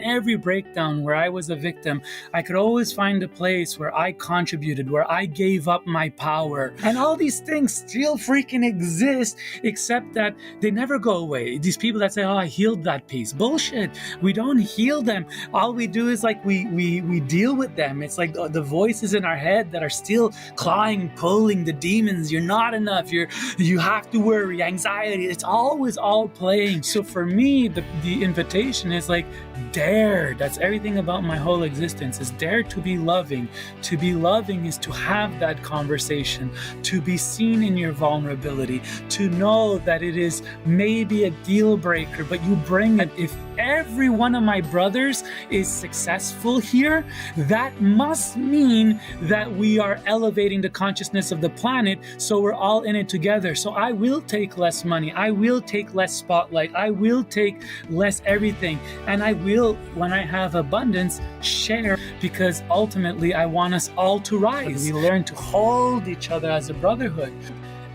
every breakdown where I was a victim, I could always find a place where I contributed, where I gave up my power. And all these things still freaking exist, except that they never go away. These people that say, oh, I healed that piece. Bullshit. We don't heal them. All we do is like we deal with them. It's like the voices in our head that are still clawing, pulling, the demons. You're not enough. You have to worry, anxiety. It's always all playing. So for me, the invitation is like, dare. That's everything about my whole existence, is dare to be loving. To be loving is to have that conversation, to be seen in your vulnerability, to know that it is maybe a deal breaker, but you bring it. If every one of my brothers is successful here, that must mean that we are elevating the consciousness of the planet, so we're all in it together. So I will take less money, I will take less spotlight, I will take less everything, and I will, when I have abundance, share, because ultimately I want us all to rise. We learn to hold each other as a brotherhood,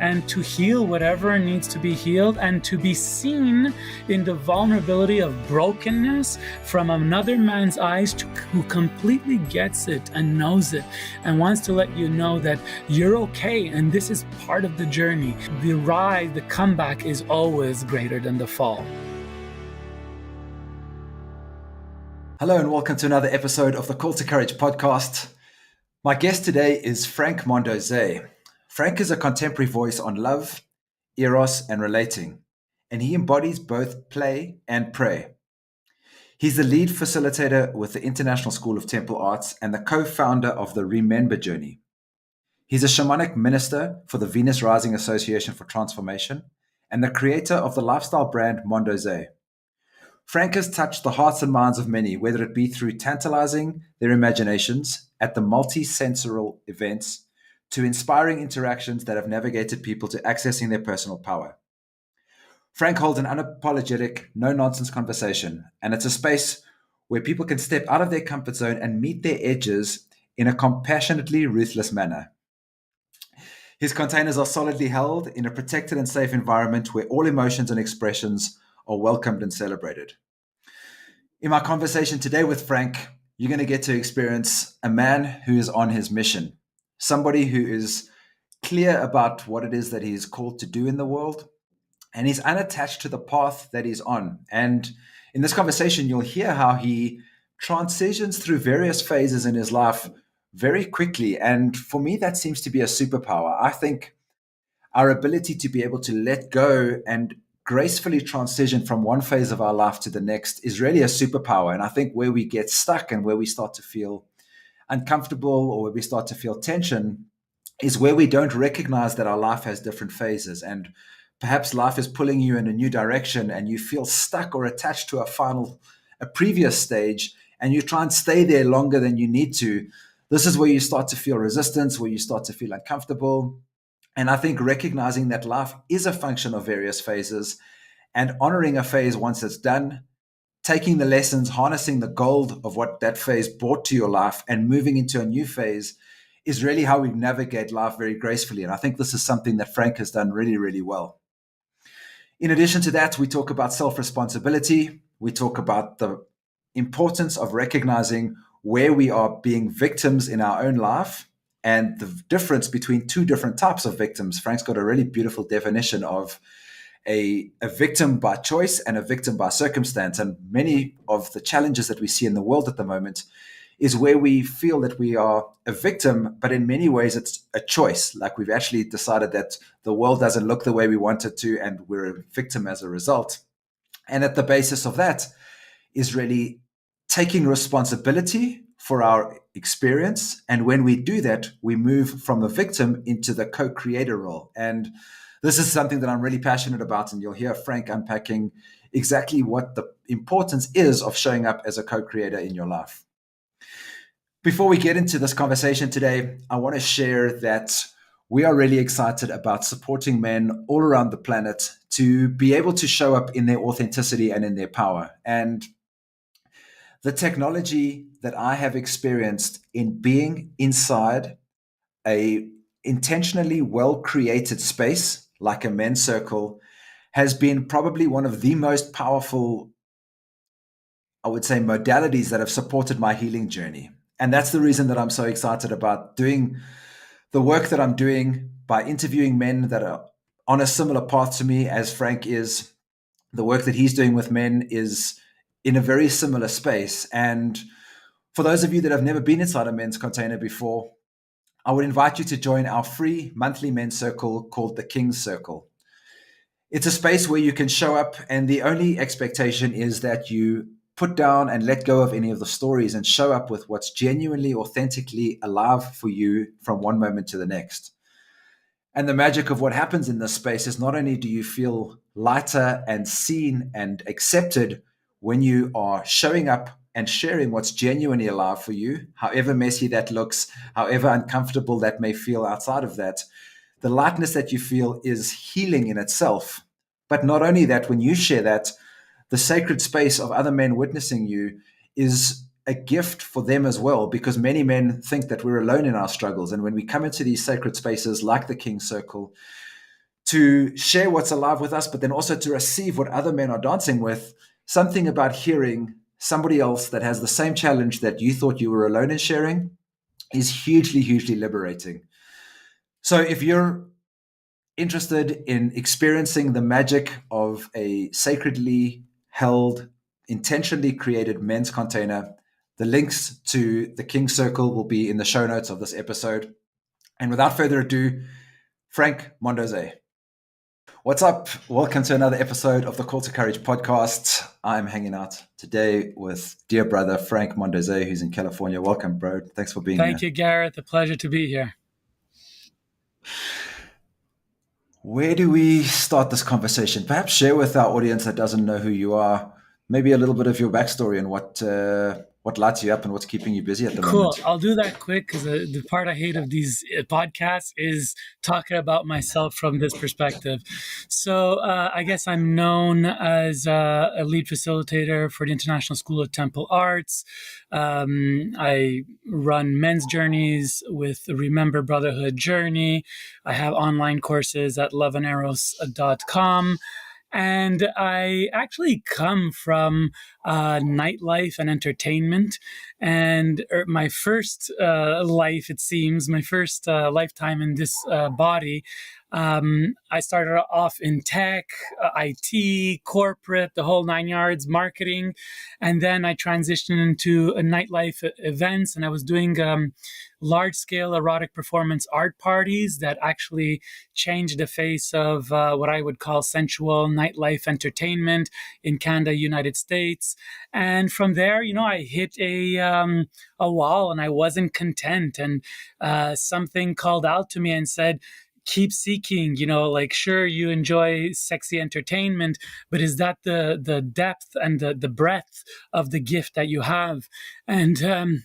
and to heal whatever needs to be healed, and to be seen in the vulnerability of brokenness from another man's eyes, who completely gets it and knows it and wants to let you know that you're okay, and this is part of the journey. The rise, the comeback is always greater than the fall. Hello and welcome to another episode of the Call to Courage podcast. My guest today is Frank Mondeose. Frank is a contemporary voice on love, Eros, and relating, and he embodies both play and pray. He's the lead facilitator with the International School of Temple Arts and the co-founder of the Remember Journey. He's a shamanic minister for the Venus Rising Association for Transformation and the creator of the lifestyle brand Mondeose. Frank has touched the hearts and minds of many, whether it be through tantalizing their imaginations at the multi-sensorial events, to inspiring interactions that have navigated people to accessing their personal power. Frank holds an unapologetic, no-nonsense conversation, and it's a space where people can step out of their comfort zone and meet their edges in a compassionately ruthless manner. His containers are solidly held in a protected and safe environment where all emotions and expressions are welcomed and celebrated. In my conversation today with Frank, you're going to get to experience a man who is on his mission. Somebody who is clear about what it is that he is called to do in the world, and he's unattached to the path that he's on. And in this conversation, you'll hear how he transitions through various phases in his life very quickly. And for me, that seems to be a superpower. I think our ability to be able to let go and gracefully transition from one phase of our life to the next is really a superpower. And I think where we get stuck and where we start to feel uncomfortable or where we start to feel tension is where we don't recognize that our life has different phases, and perhaps life is pulling you in a new direction and you feel stuck or attached to a previous stage, and you try and stay there longer than you need to. This is where you start to feel resistance, where you start to feel uncomfortable. And I think recognizing that life is a function of various phases and honoring a phase once it's done, taking the lessons, harnessing the gold of what that phase brought to your life and moving into a new phase is really how we navigate life very gracefully. And I think this is something that Frank has done really, really well. In addition to that, we talk about self-responsibility. We talk about the importance of recognizing where we are being victims in our own life and the difference between two different types of victims. Frank's got a really beautiful definition of a victim by choice and a victim by circumstance. And many of the challenges that we see in the world at the moment is where we feel that we are a victim, but in many ways it's a choice. Like we've actually decided that the world doesn't look the way we want it to, and we're a victim as a result. And at the basis of that is really taking responsibility for our experience. And when we do that, we move from the victim into the co-creator role. And this is something that I'm really passionate about, and you'll hear Frank unpacking exactly what the importance is of showing up as a co-creator in your life. Before we get into this conversation today, I want to share that we are really excited about supporting men all around the planet to be able to show up in their authenticity and in their power. And the technology that I have experienced in being inside a intentionally well-created space like a men's circle has been probably one of the most powerful I would say, modalities that have supported my healing journey. And that's the reason that I'm so excited about doing the work that I'm doing by interviewing men that are on a similar path to me as Frank is. The work that he's doing with men is in a very similar space. And for those of you that have never been inside a men's container before, I would invite you to join our free monthly men's circle called the King's Circle. It's a space where you can show up, and the only expectation is that you put down and let go of any of the stories and show up with what's genuinely, authentically alive for you from one moment to the next. And the magic of what happens in this space is not only do you feel lighter and seen and accepted when you are showing up and sharing what's genuinely alive for you, however messy that looks, however uncomfortable that may feel outside of that, the lightness that you feel is healing in itself. But not only that, when you share that, the sacred space of other men witnessing you is a gift for them as well, because many men think that we're alone in our struggles. And when we come into these sacred spaces like the King's Circle to share what's alive with us, but then also to receive what other men are dancing with, something about hearing somebody else that has the same challenge that you thought you were alone in sharing is hugely, hugely liberating. So if you're interested in experiencing the magic of a sacredly held, intentionally created men's container, the links to the King's Circle will be in the show notes of this episode. And without further ado, Frank Mondeose. What's up? Welcome to another episode of the Call to Courage podcast. I'm hanging out today with dear brother Frank Mondeose, who's in California. Welcome, bro. Thanks for being here. Thank you, Gareth. A pleasure to be here. Where do we start this conversation? Perhaps share with our audience that doesn't know who you are, maybe a little bit of your backstory and what lights you up and what's keeping you busy at the moment. Cool. I'll do that quick because the part I hate of these podcasts is talking about myself from this perspective. So I guess I'm known as a lead facilitator for the International School of Temple Arts. I run men's journeys with the Remember Brotherhood Journey. I have online courses at loveanderos.com. And I actually come from nightlife and entertainment. And my first life, it seems, my first lifetime in this body, I started off in tech, IT, corporate, the whole 9 yards, marketing. And then I transitioned into nightlife events, and I was doing large-scale erotic performance art parties that actually changed the face of what I would call sensual nightlife entertainment in Canada, United States. And from there, I hit a wall, and I wasn't content. And something called out to me and said, keep seeking, sure, you enjoy sexy entertainment, but is that the depth and the breadth of the gift that you have? And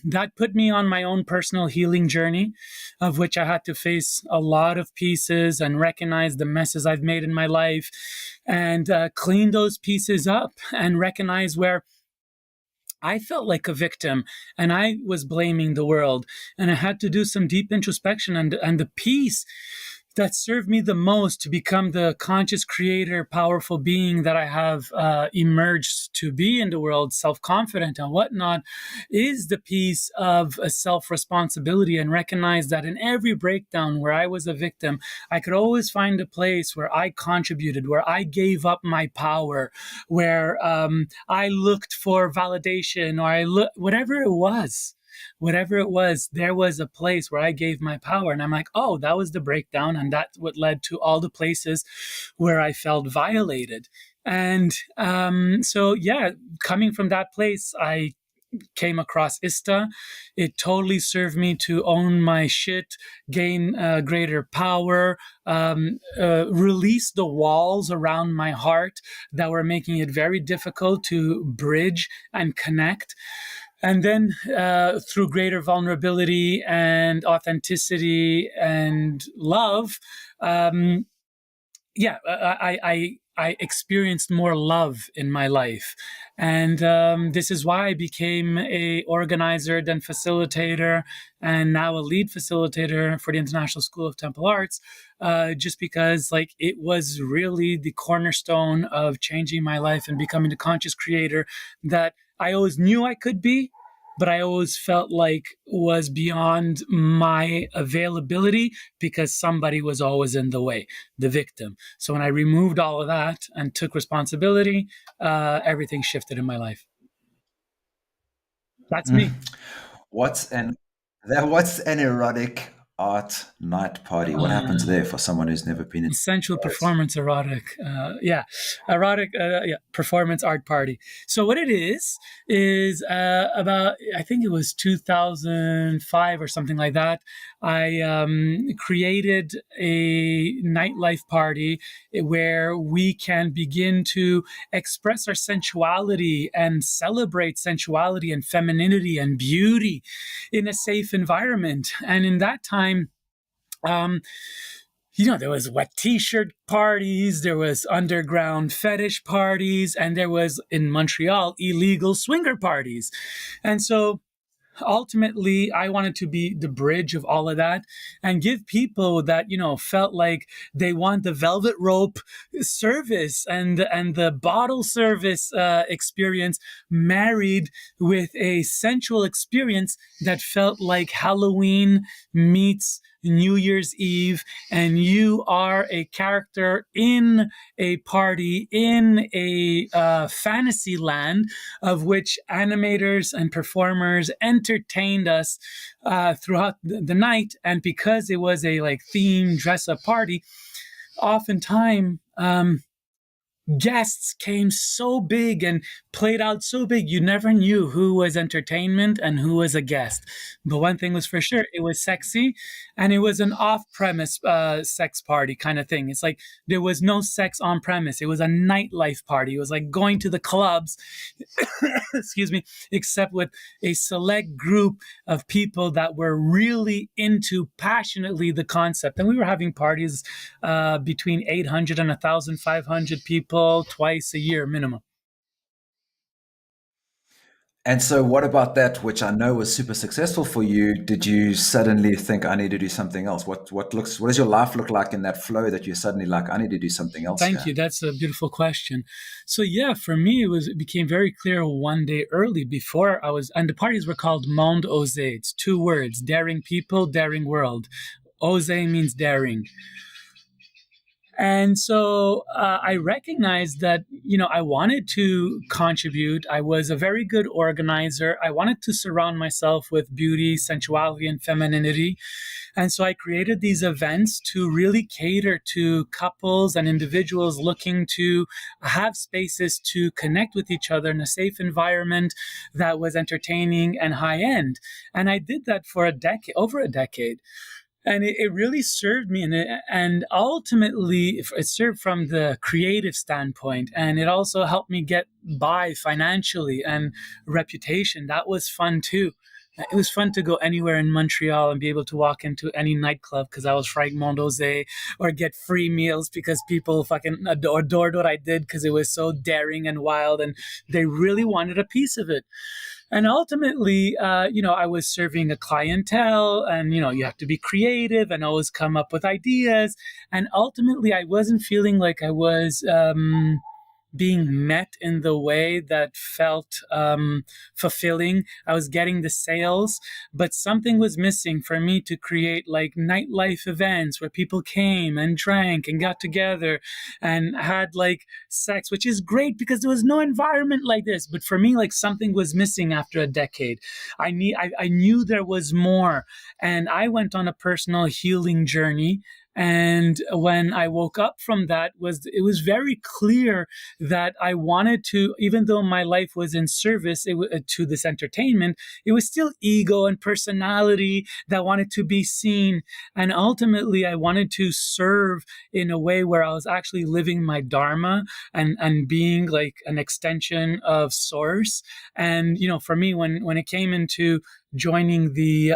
that put me on my own personal healing journey, of which I had to face a lot of pieces and recognize the messes I've made in my life and clean those pieces up and recognize where I felt like a victim and I was blaming the world. And I had to do some deep introspection, and the piece that served me the most to become the conscious creator, powerful being that I have emerged to be in the world, self-confident and whatnot, is the piece of a self-responsibility, and recognize that in every breakdown where I was a victim, I could always find a place where I contributed, where I gave up my power, where I looked for validation, or whatever it was. There was a place where I gave my power. And I'm like, oh, that was the breakdown. And that's what led to all the places where I felt violated. And coming from that place, I came across ISTA. It totally served me to own my shit, gain greater power, release the walls around my heart that were making it very difficult to bridge and connect. And then through greater vulnerability and authenticity and love, I experienced more love in my life. And this is why I became a organizer, then facilitator, and now a lead facilitator for the International School of Temple Arts, just because it was really the cornerstone of changing my life and becoming the conscious creator that I always knew I could be, but I always felt like was beyond my availability because somebody was always in the way, the victim. So when I removed all of that and took responsibility, everything shifted in my life. That's me. What's an what's an erotic art night party? What happens Uh, there for someone who's never been in Sensual it? performance erotic, erotic, performance art party. So what it is about, I think it was 2005 or something like that. I created a nightlife party where we can begin to express our sensuality and celebrate sensuality and femininity and beauty in a safe environment. And in that time, um, there was wet t-shirt parties, there was underground fetish parties, and there was in Montreal illegal swinger parties. And so ultimately I wanted to be the bridge of all of that and give people that felt like they want the velvet rope service and the bottle service experience married with a sensual experience that felt like Halloween meets New Year's Eve, and you are a character in a party in a fantasy land of which animators and performers entertained us throughout the night. And because it was a like theme dress up party, oftentimes guests came so big and played out so big, you never knew who was entertainment and who was a guest. But one thing was for sure, it was sexy, and it was an off-premise sex party kind of thing. It's like there was no sex on premise. It was a nightlife party. It was like going to the clubs, excuse me, except with a select group of people that were really into passionately the concept. And we were having parties between 800 and 1,500 people twice a year minimum. And so, what about that, which I know was super successful for you? Did you suddenly think, I need to do something else? What does your life look like in that flow that you're suddenly like, I need to do something else Thank here? you. That's a beautiful question. So yeah, for me, it became very clear one day early before and the parties were called Mondeose. It's two words: daring people, daring world. Ose means daring. And so I recognized that, I wanted to contribute. I was a very good organizer. I wanted to surround myself with beauty, sensuality, and femininity. And so I created these events to really cater to couples and individuals looking to have spaces to connect with each other in a safe environment that was entertaining and high end. And I did that for over a decade. And it really served me, and ultimately it served from the creative standpoint, and it also helped me get by financially and reputation. That was fun too. It was fun to go anywhere in Montreal and be able to walk into any nightclub because I was Frank Mondeose, or get free meals because people fucking adored what I did because it was so daring and wild, and they really wanted a piece of it. And ultimately, I was serving a clientele, and, you have to be creative and always come up with ideas. And ultimately, I wasn't feeling like I was being met in the way that felt fulfilling. I was getting the sales, but something was missing for me to create like nightlife events where people came and drank and got together and had like sex, which is great because there was no environment like this. But for me, like something was missing after a decade. I knew there was more, and I went on a personal healing journey. And when I woke up from that, it was very clear that I wanted to, even though my life was in service to this entertainment, it was still ego and personality that wanted to be seen. And ultimately, I wanted to serve in a way where I was actually living my dharma and being like an extension of source. And, for me, when it came into joining the,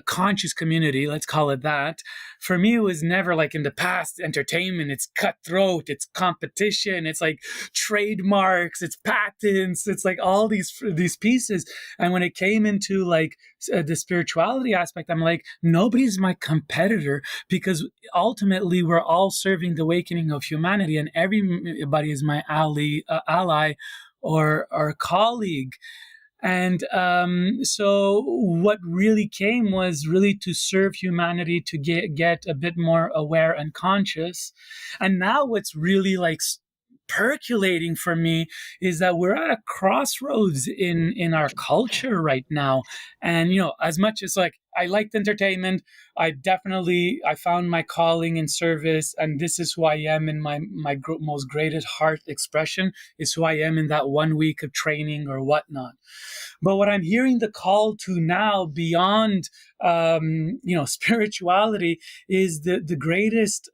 conscious community, let's call it that. For me, it was never like in the past entertainment. It's cutthroat, it's competition, it's like trademarks, it's patents, it's like all these pieces. And when it came into like the spirituality aspect, I'm like, nobody's my competitor, because ultimately we're all serving the awakening of humanity, and everybody is my ally or colleague. And so what really came was really to serve humanity, to get a bit more aware and conscious. And now what's really like percolating for me is that we're at a crossroads in our culture right now. And as much as like I liked entertainment, I found my calling in service, and this is who I am in my most greatest heart expression, is who I am in that 1 week of training or whatnot. But what I'm hearing the call to now, beyond spirituality, is the greatest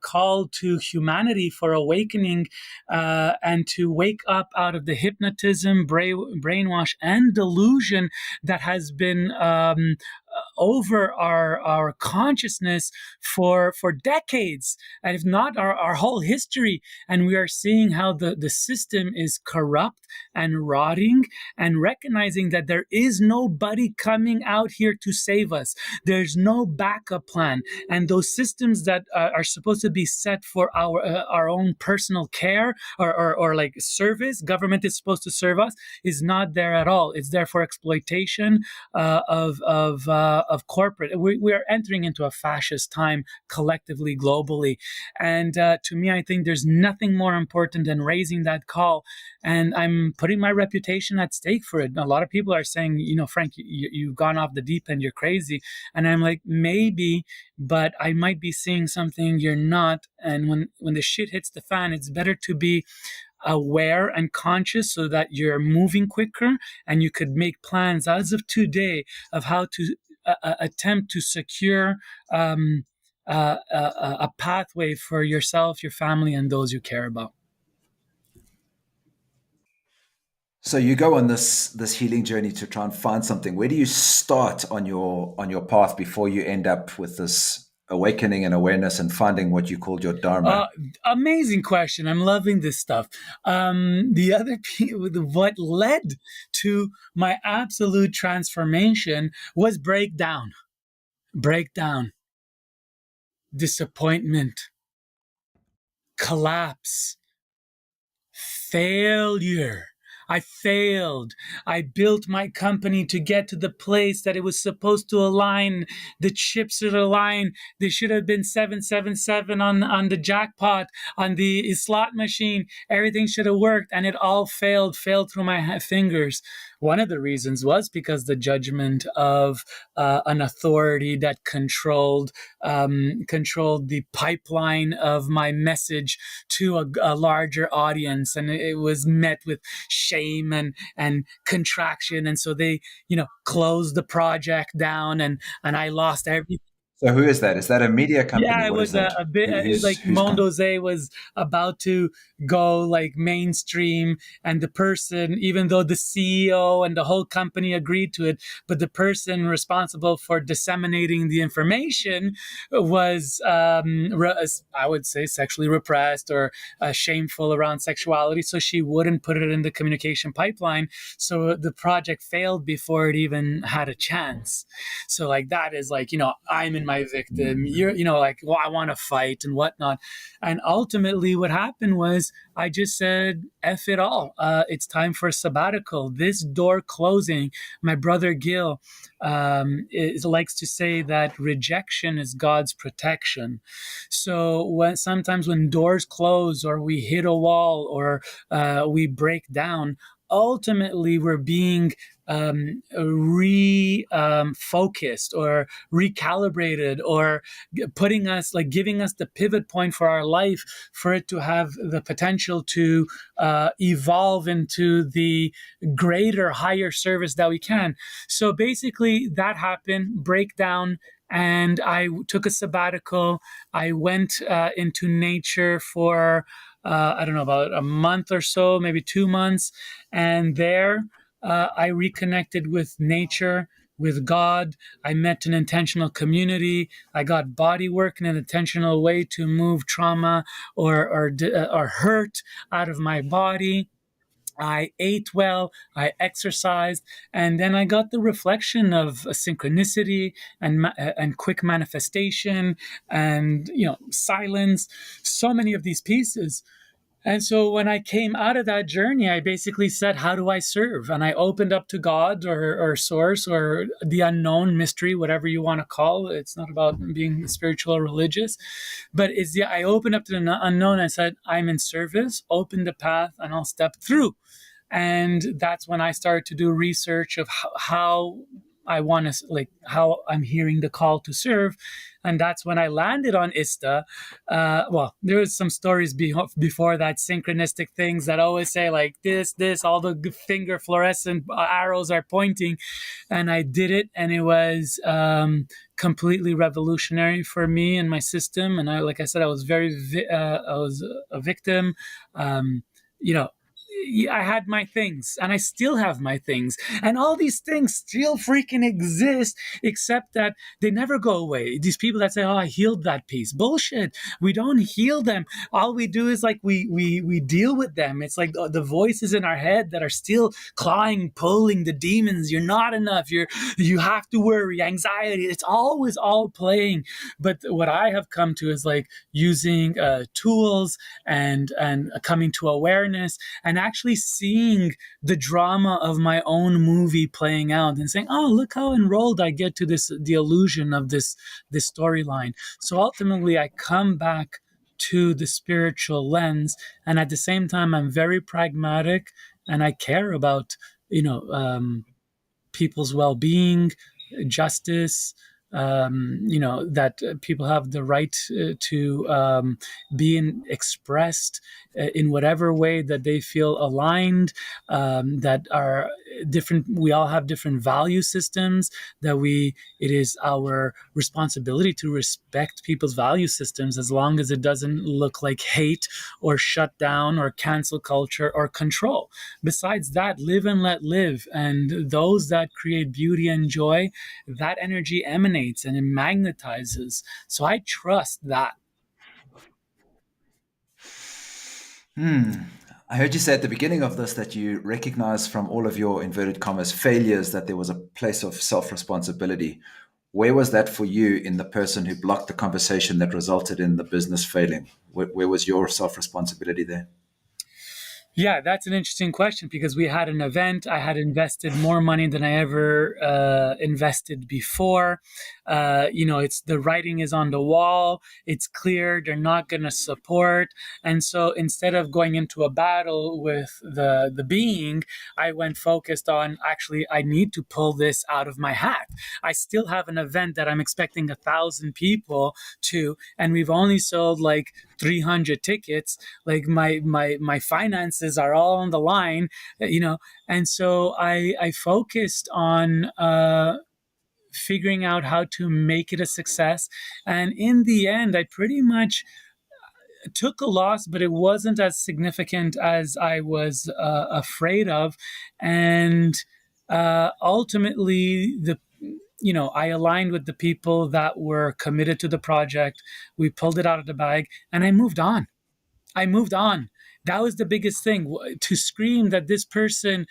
call to humanity for awakening, and to wake up out of the hypnotism, brainwash, and delusion that has been over our consciousness for decades, and if not our whole history. And we are seeing how the system is corrupt and rotting, and recognizing that there is nobody coming out here to save us. There's no backup plan. And those systems that are supposed to be set for our own personal care or like service, government is supposed to serve us, is not there at all. It's there for exploitation of corporate. We are entering into a fascist time collectively, globally. And to me, I think there's nothing more important than raising that call. And I'm putting my reputation at stake for it. A lot of people are saying, Frank, you've gone off the deep end, you're crazy. And I'm like, maybe, but I might be seeing something you're not. And when the shit hits the fan, it's better to be aware and conscious so that you're moving quicker, and you could make plans as of today of how to attempt to secure a pathway for yourself, your family, and those you care about. So you go on this healing journey to try and find something. Where do you start on your path before you end up with this awakening and awareness and finding what you called your dharma? Amazing question. I'm loving this stuff. What led to my absolute transformation was breakdown, disappointment, collapse, failure. I failed. I built my company to get to the place that it was supposed to align. The chips should align. They should have been 777 on the jackpot, on the slot machine. Everything should have worked, and it all failed through my fingers. One of the reasons was because the judgment of an authority that controlled the pipeline of my message to a larger audience, and it was met with shame and contraction, and so they closed the project down, and I lost everything. So who is that? Is that a media company? Yeah, it What was is that? a bit like Mondeose was about to go like mainstream, and the person, even though the CEO and the whole company agreed to it, but the person responsible for disseminating the information was, I would say, sexually repressed or shameful around sexuality. So she wouldn't put it in the communication pipeline. So the project failed before it even had a chance. So like that is like, I'm in my victim, you're like, well, I want to fight and whatnot. And ultimately what happened was I just said, F it all. It's time for a sabbatical. This door closing. My brother Gil likes to say that rejection is God's protection. So sometimes when doors close, or we hit a wall, or we break down, ultimately we're being focused or recalibrated, or putting us, like giving us the pivot point for our life, for it to have the potential to evolve into the greater, higher service that we can. So basically that happened, breakdown, and I took a sabbatical. I went into nature for I don't know, about a month or so, maybe 2 months. And there I reconnected with nature, with God. I met an intentional community. I got body work in an intentional way to move trauma or hurt out of my body. I ate well, I exercised, and then I got the reflection of a synchronicity and quick manifestation and silence. So many of these pieces. And so when I came out of that journey, I basically said, how do I serve? And I opened up to God or source or the unknown mystery, whatever you want to call it. It's not about being spiritual or religious, but I opened up to the unknown. I said, I'm in service, open the path, and I'll step through. And that's when I started to do research of how I want to, like, how I'm hearing the call to serve. And that's when I landed on ISTA. Well, there was some stories before that, synchronistic things that always say like this, all the finger fluorescent arrows are pointing. And I did it, and it was completely revolutionary for me and my system. And like I said, I was I was a victim. You know, I had my things, and I still have my things, and all these things still freaking exist, except that they never go away. These people that say, "Oh, I healed that piece," bullshit. We don't heal them. All we do is like we deal with them. It's like the voices in our head that are still clawing, pulling the demons. You're not enough. You have to worry. Anxiety. It's always all playing. But what I have come to is like using tools and coming to awareness and actually seeing the drama of my own movie playing out and saying, oh, look how enrolled I get to the illusion of this storyline. So ultimately I come back to the spiritual lens, and at the same time I'm very pragmatic, and I care about people's well-being, justice, that people have the right to be expressed in whatever way that they feel aligned, that are different. We all have different value systems, it is our responsibility to respect people's value systems, as long as it doesn't look like hate or shut down or cancel culture or control. Besides that, live and let live. And those that create beauty and joy, that energy emanates and it magnetizes. So I trust that. I heard you say at the beginning of this that you recognize from all of your inverted commas failures that there was a place of self-responsibility. Where was that for you in the person who blocked the conversation that resulted in the business failing? Where was your self-responsibility there? Yeah, that's an interesting question, because we had an event. I had invested more money than I ever invested before. It's the writing is on the wall. It's clear they're not going to support. And so instead of going into a battle with the being, I went focused on, actually, I need to pull this out of my hat. I still have an event that I'm expecting 1,000 people to, and we've only sold like 300 tickets. Like my finances are all on the line, and so I focused on figuring out how to make it a success. And in the end, I pretty much took a loss, but it wasn't as significant as I was afraid of. And ultimately, I aligned with the people that were committed to the project. We pulled it out of the bag, and I moved on. That was the biggest thing, to scream that this person,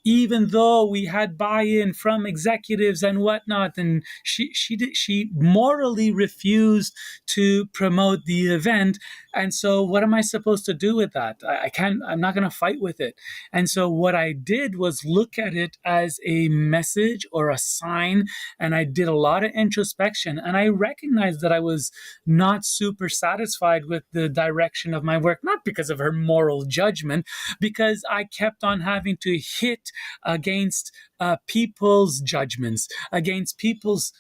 even though we had buy-in from executives and whatnot, and she morally refused to promote the event. And so what am I supposed to do with that? I'm not going to fight with it. And so what I did was look at it as a message or a sign. And I did a lot of introspection, and I recognized that I was not super satisfied with the direction of my work, not because of her moral judgment, because I kept on having to hit against people's judgments, against people's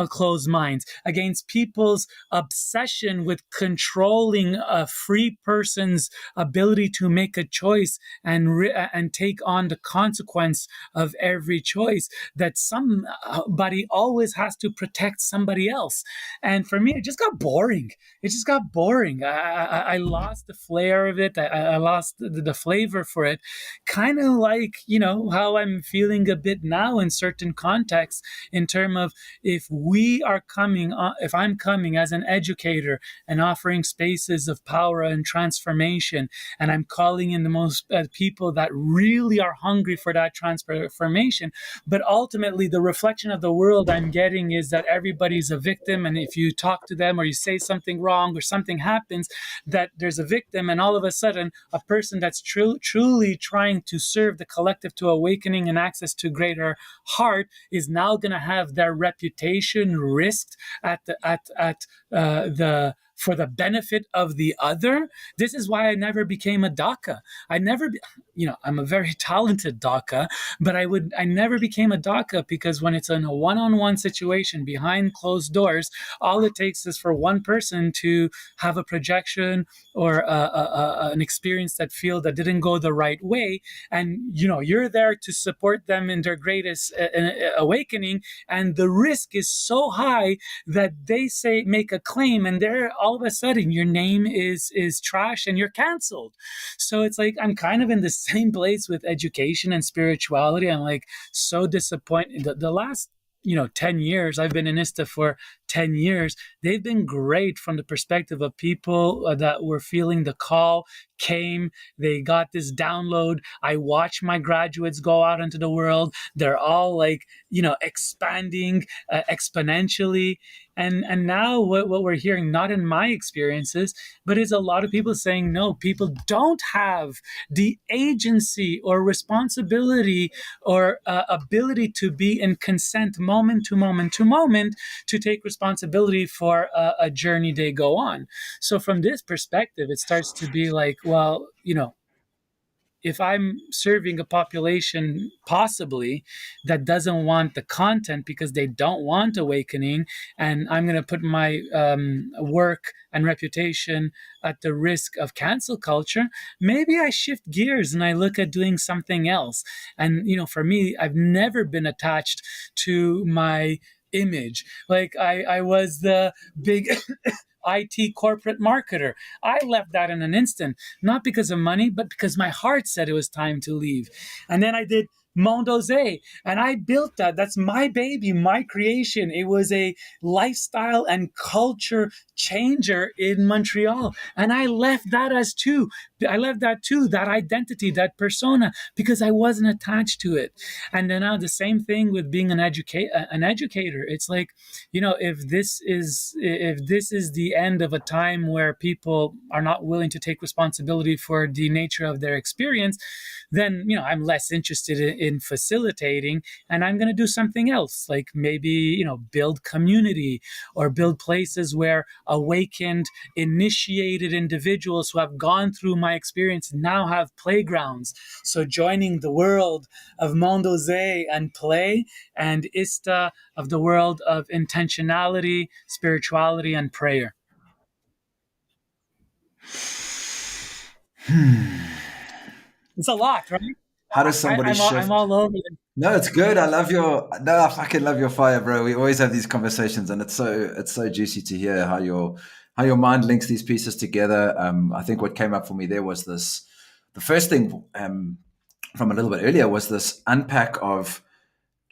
closed minds, against people's obsession with controlling a free person's ability to make a choice and take on the consequence of every choice, that somebody always has to protect somebody else. And for me, it just got boring. I lost the flair of it. I lost the flavor for it. Kind of like, how I'm feeling a bit now in certain contexts, in terms of if we are coming, if I'm coming as an educator and offering spaces of power and transformation, and I'm calling in the most people that really are hungry for that transformation, but ultimately the reflection of the world I'm getting is that everybody's a victim, and if you talk to them or you say something wrong or something happens, that there's a victim, and all of a sudden a person that's truly trying to serve the collective to awakening and access to greater heart is now going to have their reputation risked the for the benefit of the other. This is why I never became a DACA. I'm a very talented DACA, but I never became a DACA, because when it's in a one-on-one situation behind closed doors, all it takes is for one person to have a projection or an experience that didn't go the right way, and you're there to support them in their greatest awakening, and the risk is so high that they make a claim, and they're all of a sudden your name is trash and you're canceled. So it's like I'm kind of in the same place with education and spirituality. I'm like so disappointed. The last 10 years, I've been in ISTA for 10 years. They've been great from the perspective of people that were feeling the call, came, they got this download. I watch my graduates go out into the world. They're all expanding exponentially. And now what we're hearing, not in my experiences, but is a lot of people saying, no, people don't have the agency or responsibility or ability to be in consent moment to moment to moment to take responsibility for a journey they go on. So from this perspective, it starts to be like, well, if I'm serving a population possibly that doesn't want the content because they don't want awakening, and I'm going to put my work and reputation at the risk of cancel culture, maybe I shift gears and I look at doing something else. And, for me, I've never been attached to my image. Like I was the big IT corporate marketer. I left that in an instant, not because of money, but because my heart said it was time to leave. And then I did Mondeose, and I built that. That's my baby, my creation. It was a lifestyle and culture changer in Montreal. And I left that that identity, that persona, because I wasn't attached to it. And then now the same thing with being an educator. It's like, if this is the end of a time where people are not willing to take responsibility for the nature of their experience, then I'm less interested in facilitating, and I'm going to do something else, like maybe build community or build places where awakened, initiated individuals who have gone through my experience now have playgrounds. So joining the world of Mondeose and play, and ISTA of the world of intentionality, spirituality, and prayer. It's a lot, right? How does somebody I'm shift? all over it. No, it's good. I fucking love your fire, bro. We always have these conversations, and it's so juicy to hear how your mind links these pieces together. I think what came up for me there was this. The first thing from a little bit earlier was this unpack of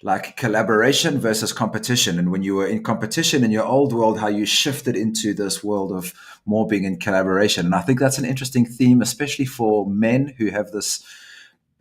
like collaboration versus competition, and when you were in competition in your old world, how you shifted into this world of more being in collaboration. And I think that's an interesting theme, especially for men who have this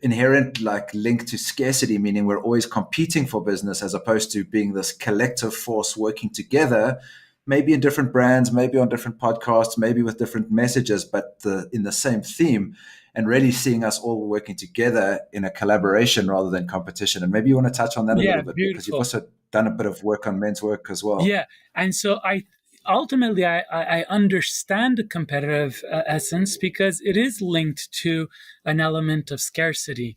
inherent like link to scarcity, meaning we're always competing for business as opposed to being this collective force working together, maybe in different brands, maybe on different podcasts, maybe with different messages, but in the same theme, and really seeing us all working together in a collaboration rather than competition. And maybe you want to touch on that a Yeah, little bit, because you've beautiful. also done a bit of work on men's work as well. Yeah, and so I understand the competitive essence, because it is linked to an element of scarcity.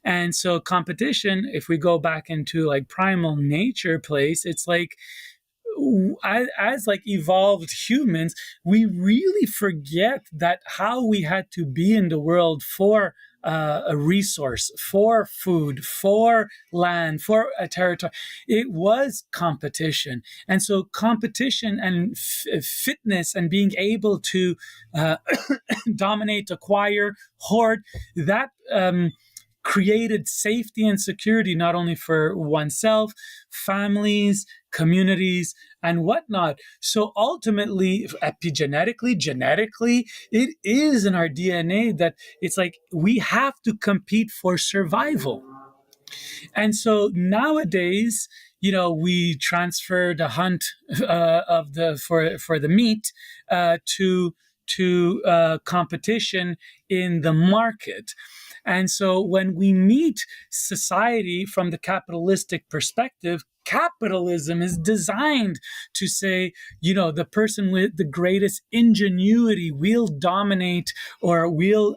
And so competition, if we go back into like primal nature place, it's like as like evolved humans, we really forget that how we had to be in the world for a resource, for food, for land, for a territory. It was competition. And so competition and fitness and being able to dominate, acquire, hoard, that created safety and security, not only for oneself, families, communities, and whatnot. So ultimately, epigenetically, genetically, it is in our DNA that it's like we have to compete for survival. And so nowadays, we transfer the hunt of the for the meat to competition in the market. And so when we meet society from the capitalistic perspective, capitalism is designed to say, the person with the greatest ingenuity will dominate or will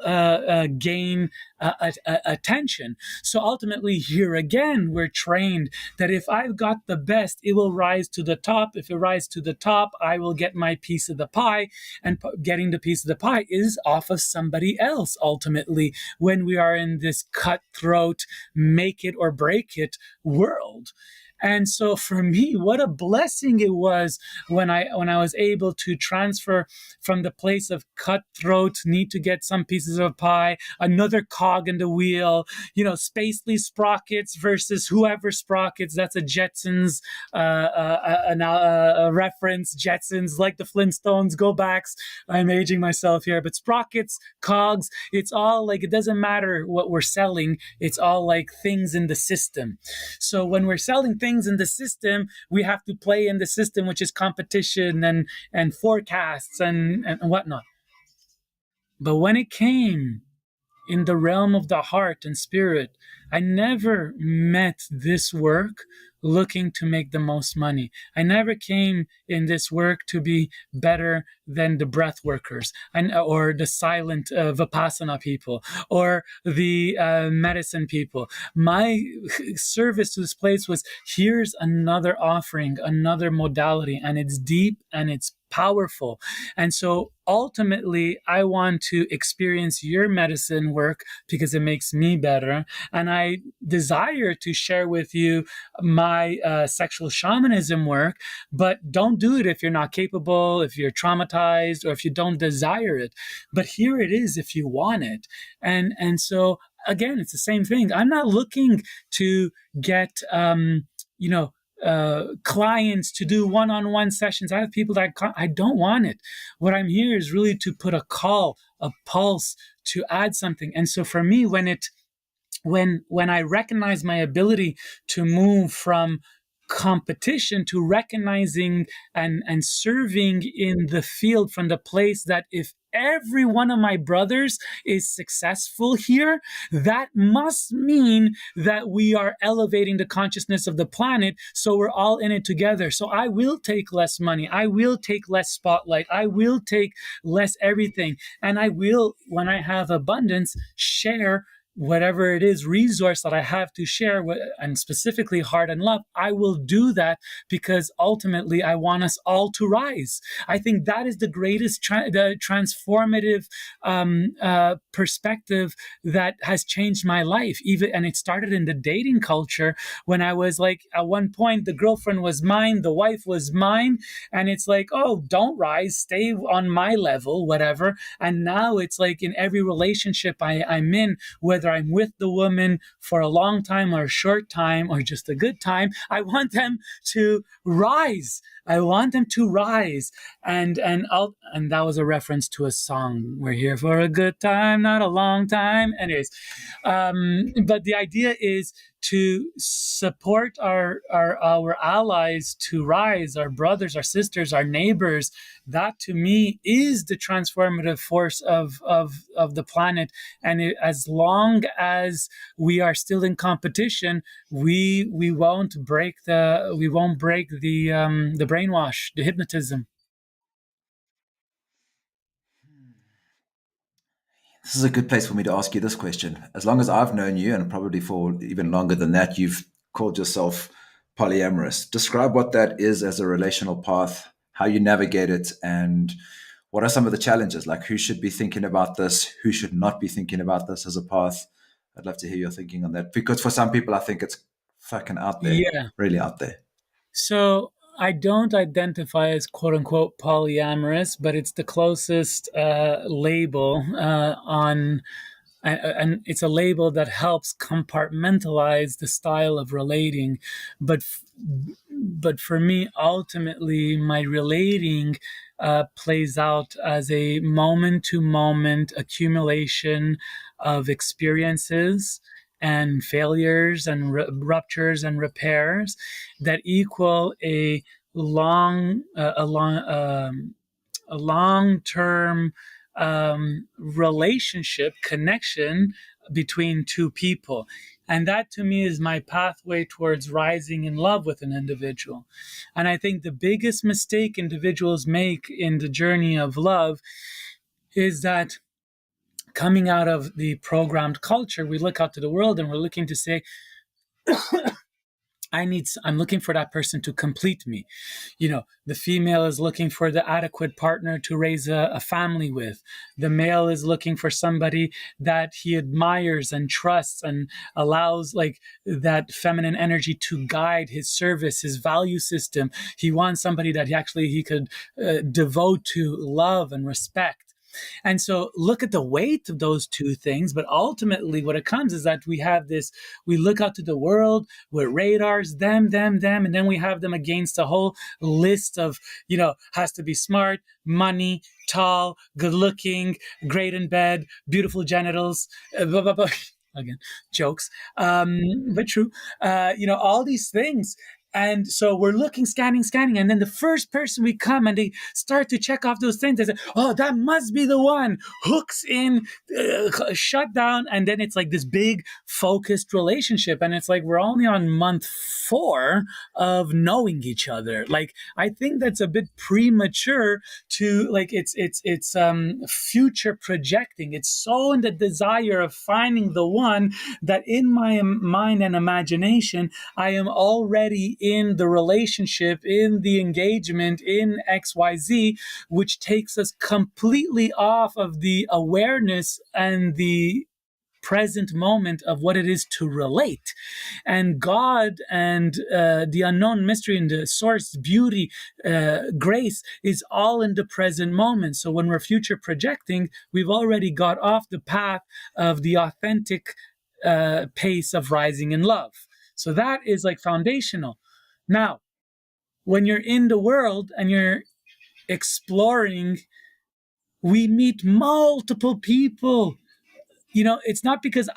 gain attention. So ultimately, here again, we're trained that if I've got the best, it will rise to the top. If it rises to the top, I will get my piece of the pie. And getting the piece of the pie is off of somebody else, ultimately, when we are in this cutthroat, make it or break it world. And so for me, what a blessing it was when I was able to transfer from the place of cutthroat, need to get some pieces of pie, another cog in the wheel, Spacely Sprockets versus whoever Sprockets. That's a Jetsons a reference. Jetsons, like the Flintstones, go backs. I'm aging myself here, but Sprockets, cogs, it's all like, it doesn't matter what we're selling. It's all like things in the system. So when we're selling things in the system, we have to play in the system, which is competition and forecasts and whatnot. But when it came in the realm of the heart and spirit, I never met this work looking to make the most money. I never came in this work to be better than the breath workers or the silent Vipassana people or the medicine people. My service to this place was, here's another offering, another modality, and it's deep and it's powerful. And so ultimately, I want to experience your medicine work because it makes me better. And I desire to share with you my sexual shamanism work, but don't do it if you're not capable, if you're traumatized, or if you don't desire it. But here it is if you want it. And so, again, it's the same thing. I'm not looking to get, clients to do one-on-one sessions. I have people that I don't want it. What I'm here is really to put a call, a pulse, to add something. And so for me, when I recognize my ability to move from competition to recognizing and serving in the field from the place that if every one of my brothers is successful here, that must mean that we are elevating the consciousness of the planet, so we're all in it together. So I will take less money, I will take less spotlight, I will take less everything, and I will, when I have abundance, share whatever it is, resource that I have to share, and specifically heart and love. I will do that because ultimately I want us all to rise. I think that is the greatest the transformative perspective that has changed my life. And it started in the dating culture when I was like, at one point, the girlfriend was mine, the wife was mine, and it's like, oh, don't rise, stay on my level, whatever. And now it's like in every relationship I'm in, whether I'm with the woman for a long time or a short time or just a good time, I want them to rise. I want them to rise. And that was a reference to a song. We're here for a good time, not a long time. Anyways, but the idea is to support our allies to rise, our brothers, our sisters, our neighbors. That to me is the transformative force of the planet. And as long as we are still in competition, we won't break the brainwash, the hypnotism. This is a good place for me to ask you this question. As long as I've known you, and probably for even longer than that, you've called yourself polyamorous. Describe what that is as a relational path, how you navigate it, and what are some of the challenges? Like, who should be thinking about this? Who should not be thinking about this as a path? I'd love to hear your thinking on that. Because for some people, I think it's fucking out there, Yeah. really out there. So I don't identify as quote unquote polyamorous, but it's the closest label and it's a label that helps compartmentalize the style of relating. But but for me, ultimately, my relating plays out as a moment to moment accumulation of experiences and failures and ruptures and repairs that equal long a long a long-term relationship connection between two people. And that to me is my pathway towards rising in love with an individual. And I think the biggest mistake individuals make in the journey of love is that coming out of the programmed culture, we look out to the world and we're looking to say, I'm looking for that person to complete me. The female is looking for the adequate partner to raise a family with. The male is looking for somebody that he admires and trusts and allows like that feminine energy to guide his service, his value system. He wants somebody that he could devote to love and respect. And so look at the weight of those two things. But ultimately, what it comes is that we look out to the world with radars, them, and then we have them against a whole list of, has to be smart, money, tall, good looking, great in bed, beautiful genitals, blah, blah, blah. Again, jokes, but true. All these things. And so we're looking, scanning, and then the first person we come and they start to check off those things. They say, "Oh, that must be the one." Hooks in, shut down, and then it's like this big focused relationship. And it's like we're only on month 4 of knowing each other. Like I think that's a bit premature to like it's future projecting. It's so in the desire of finding the one that in my mind and imagination I am already in the relationship, in the engagement, in XYZ, which takes us completely off of the awareness and the present moment of what it is to relate. And God and the unknown mystery and the source, beauty, grace is all in the present moment. So when we're future projecting, we've already got off the path of the authentic pace of rising in love. So that is like foundational. Now, when you're in the world and you're exploring, we meet multiple people. It's not because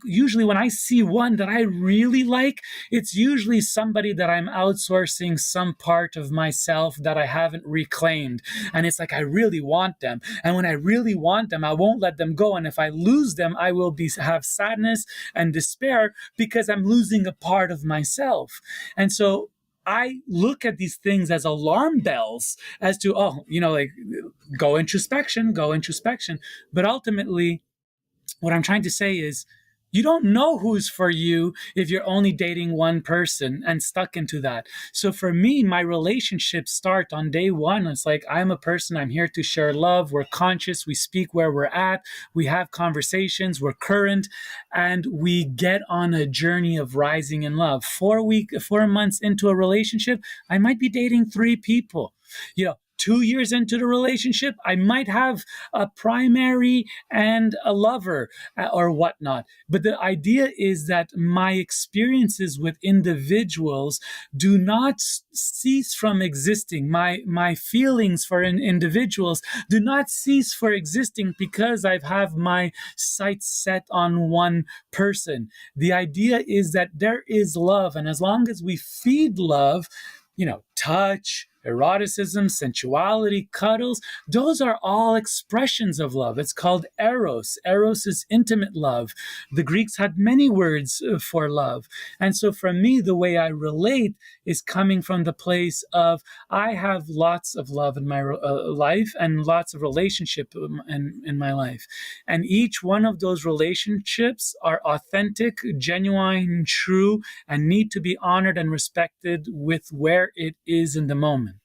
usually when I see one that I really like, it's usually somebody that I'm outsourcing some part of myself that I haven't reclaimed. And it's like, I really want them. And when I really want them, I won't let them go. And if I lose them, I will have sadness and despair because I'm losing a part of myself. And so I look at these things as alarm bells as to, go introspection. But ultimately, what I'm trying to say is you don't know who's for you if you're only dating one person and stuck into that. So for me, my relationships start on day one. It's like, I'm a person, I'm here to share love. We're conscious. We speak where we're at. We have conversations. We're current. And we get on a journey of rising in love. 4 months into a relationship, I might be dating 3 people. 2 years into the relationship, I might have a primary and a lover or whatnot. But the idea is that my experiences with individuals do not cease from existing. My feelings for individuals do not cease for existing because I have my sights set on one person. The idea is that there is love, and as long as we feed love, touch, eroticism, sensuality, cuddles, those are all expressions of love. It's called Eros. Eros is intimate love. The Greeks had many words for love. And so for me, the way I relate is coming from the place of I have lots of love in my life and lots of relationship in my life. And each one of those relationships are authentic, genuine, true, and need to be honored and respected with where it is in the moment.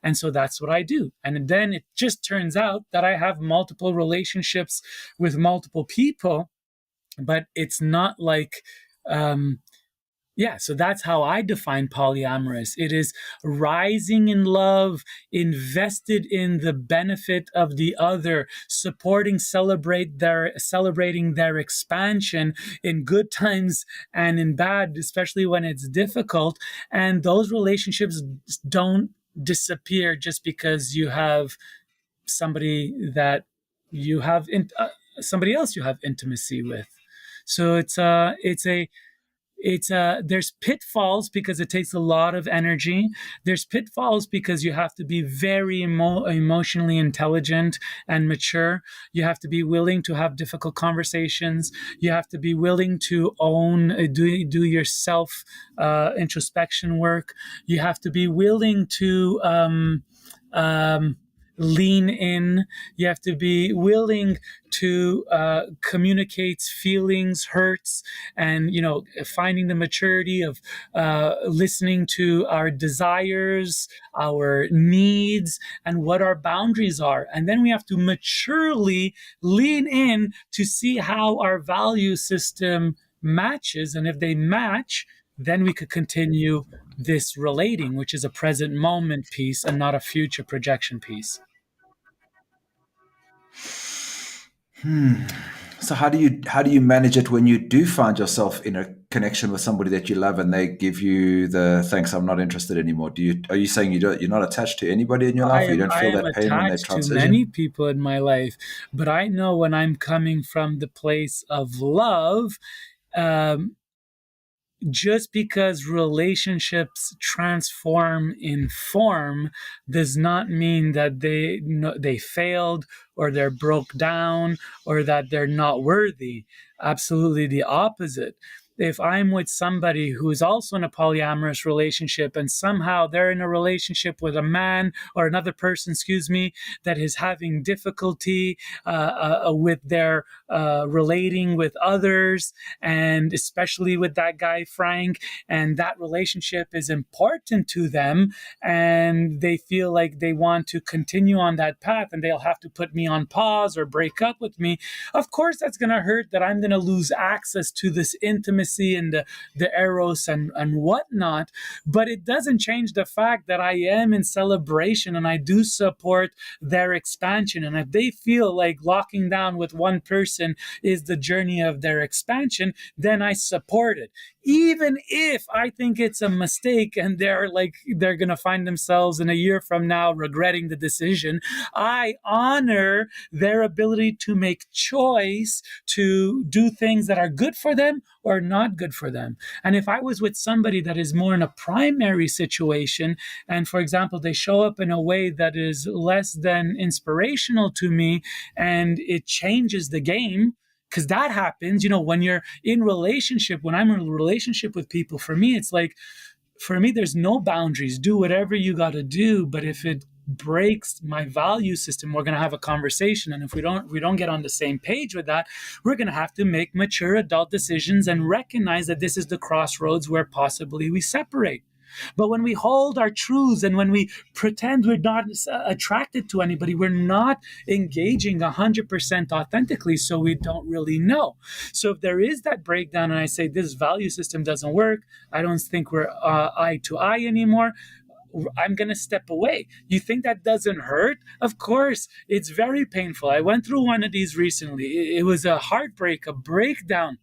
And so that's what I do. And then it just turns out that I have multiple relationships with multiple people, but it's not like Yeah, so that's how I define polyamorous. It is rising in love, invested in the benefit of the other, celebrating their expansion in good times and in bad, especially when it's difficult. And those relationships don't disappear just because you have somebody that you have somebody else you have intimacy with. So there's pitfalls because it takes a lot of energy. There's pitfalls because you have to be very emotionally intelligent and mature. You have to be willing to have difficult conversations. You have to be willing to own, do your self introspection work. You have to be willing to um, lean in. You have to be willing to communicate feelings, hurts, and finding the maturity of listening to our desires, our needs, and what our boundaries are. And then we have to maturely lean in to see how our value system matches. And if they match, then we could continue this relating, which is a present moment piece and not a future projection piece. So how do you manage it when you do find yourself in a connection with somebody that you love and they give you the thanks, I'm not interested anymore? Are you saying you're not attached to anybody in your life, or you don't I feel am that pain when they attached to many transition? people in my life, but I know when I'm coming from the place of love, um, just because relationships transform in form does not mean that they failed, or they're broke down, or that they're not worthy. Absolutely the opposite. If I'm with somebody who is also in a polyamorous relationship, and somehow they're in a relationship with a man or another person, that is having difficulty with their relating with others, and especially with that guy Frank, and that relationship is important to them, and they feel like they want to continue on that path, and they'll have to put me on pause or break up with me. Of course that's going to hurt, that I'm going to lose access to this intimacy and the Eros and whatnot, but it doesn't change the fact that I am in celebration and I do support their expansion. And if they feel like locking down with one person is the journey of their expansion, then I support it. Even if I think it's a mistake and they're going to find themselves in a year from now regretting the decision, I honor their ability to make choice to do things that are good for them or not good for them. And if I was with somebody that is more in a primary situation, and for example, they show up in a way that is less than inspirational to me, and it changes the game, because that happens, when you're in relationship, when I'm in a relationship with people, for me, it's like, there's no boundaries. Do whatever you got to do. But if it breaks my value system, we're going to have a conversation. And if we don't get on the same page with that, we're going to have to make mature adult decisions and recognize that this is the crossroads where possibly we separate. But when we hold our truths and when we pretend we're not attracted to anybody, we're not engaging 100% authentically, so we don't really know. So if there is that breakdown and I say this value system doesn't work, I don't think we're eye to eye anymore, I'm going to step away. You think that doesn't hurt? Of course, it's very painful. I went through one of these recently. It was a heartbreak, a breakdown.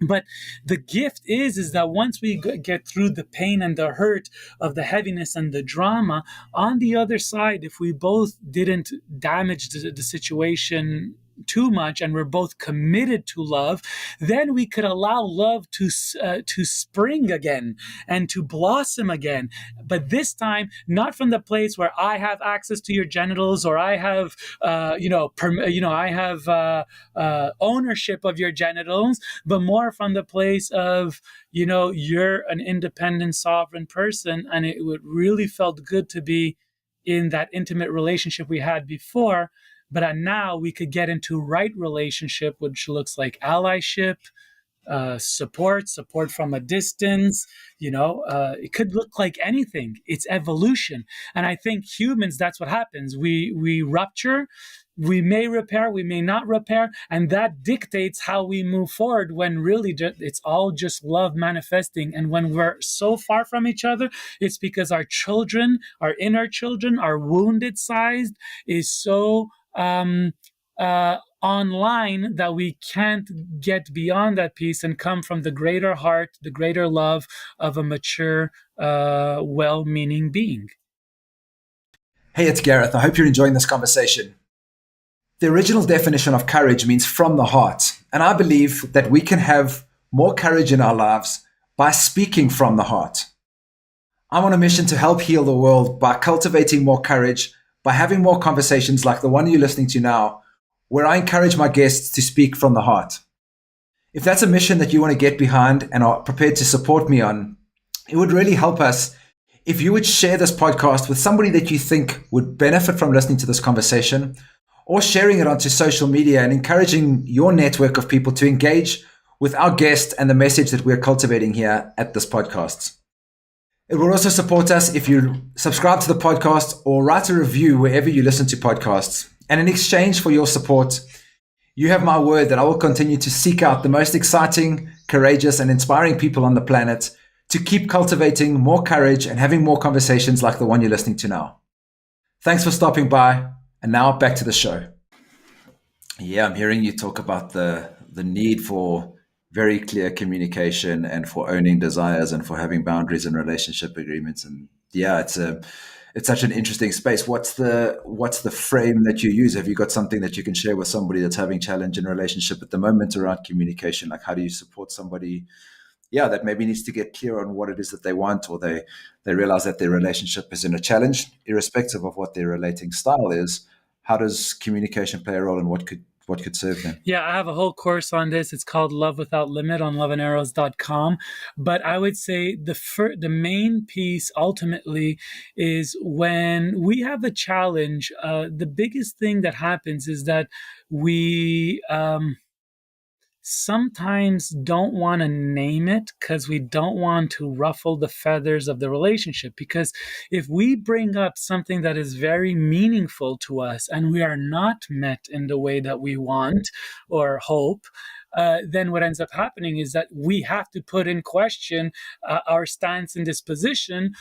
But the gift is that once we get through the pain and the hurt of the heaviness and the drama, on the other side, if we both didn't damage the situation too much and we're both committed to love, then we could allow love to spring again and to blossom again. But this time, not from the place where I have access to your genitals, or I have I have ownership of your genitals, but more from the place of, you're an independent, sovereign person, and it would really felt good to be in that intimate relationship we had before. But now we could get into right relationship, which looks like allyship, support from a distance. It could look like anything. It's evolution. And I think humans, that's what happens. We rupture, we may repair, we may not repair, and that dictates how we move forward, when really it's all just love manifesting. And when we're so far from each other, it's because our children, our inner children, our wounded side is so online that we can't get beyond that piece and come from the greater heart, the greater love of a mature, well-meaning being. Hey, it's Gareth. I hope you're enjoying this conversation. The original definition of courage means from the heart. And I believe that we can have more courage in our lives by speaking from the heart. I'm on a mission to help heal the world by cultivating more courage, by having more conversations like the one you're listening to now, where I encourage my guests to speak from the heart. If that's a mission that you want to get behind and are prepared to support me on, it would really help us if you would share this podcast with somebody that you think would benefit from listening to this conversation, or sharing it onto social media and encouraging your network of people to engage with our guest and the message that we're cultivating here at this podcast. It will also support us if you subscribe to the podcast or write a review wherever you listen to podcasts. And in exchange for your support, you have my word that I will continue to seek out the most exciting, courageous, and inspiring people on the planet to keep cultivating more courage and having more conversations like the one you're listening to now. Thanks for stopping by. And now back to the show. Yeah, I'm hearing you talk about the need for very clear communication and for owning desires and for having boundaries and relationship agreements. And yeah, it's such an interesting space. What's the frame that you use? Have you got something that you can share with somebody that's having challenge in relationship at the moment around communication? Like, how do you support somebody, that maybe needs to get clear on what it is that they want, or they realize that their relationship is in a challenge, irrespective of what their relating style is? How does communication play a role, and what could serve them? Yeah, I have a whole course on this. It's called Love Without Limit on loveanderos.com. But I would say the main piece ultimately is when we have a challenge, the biggest thing that happens is that we sometimes don't want to name it because we don't want to ruffle the feathers of the relationship. Because if we bring up something that is very meaningful to us and we are not met in the way that we want or hope, then what ends up happening is that we have to put in question our stance in this position,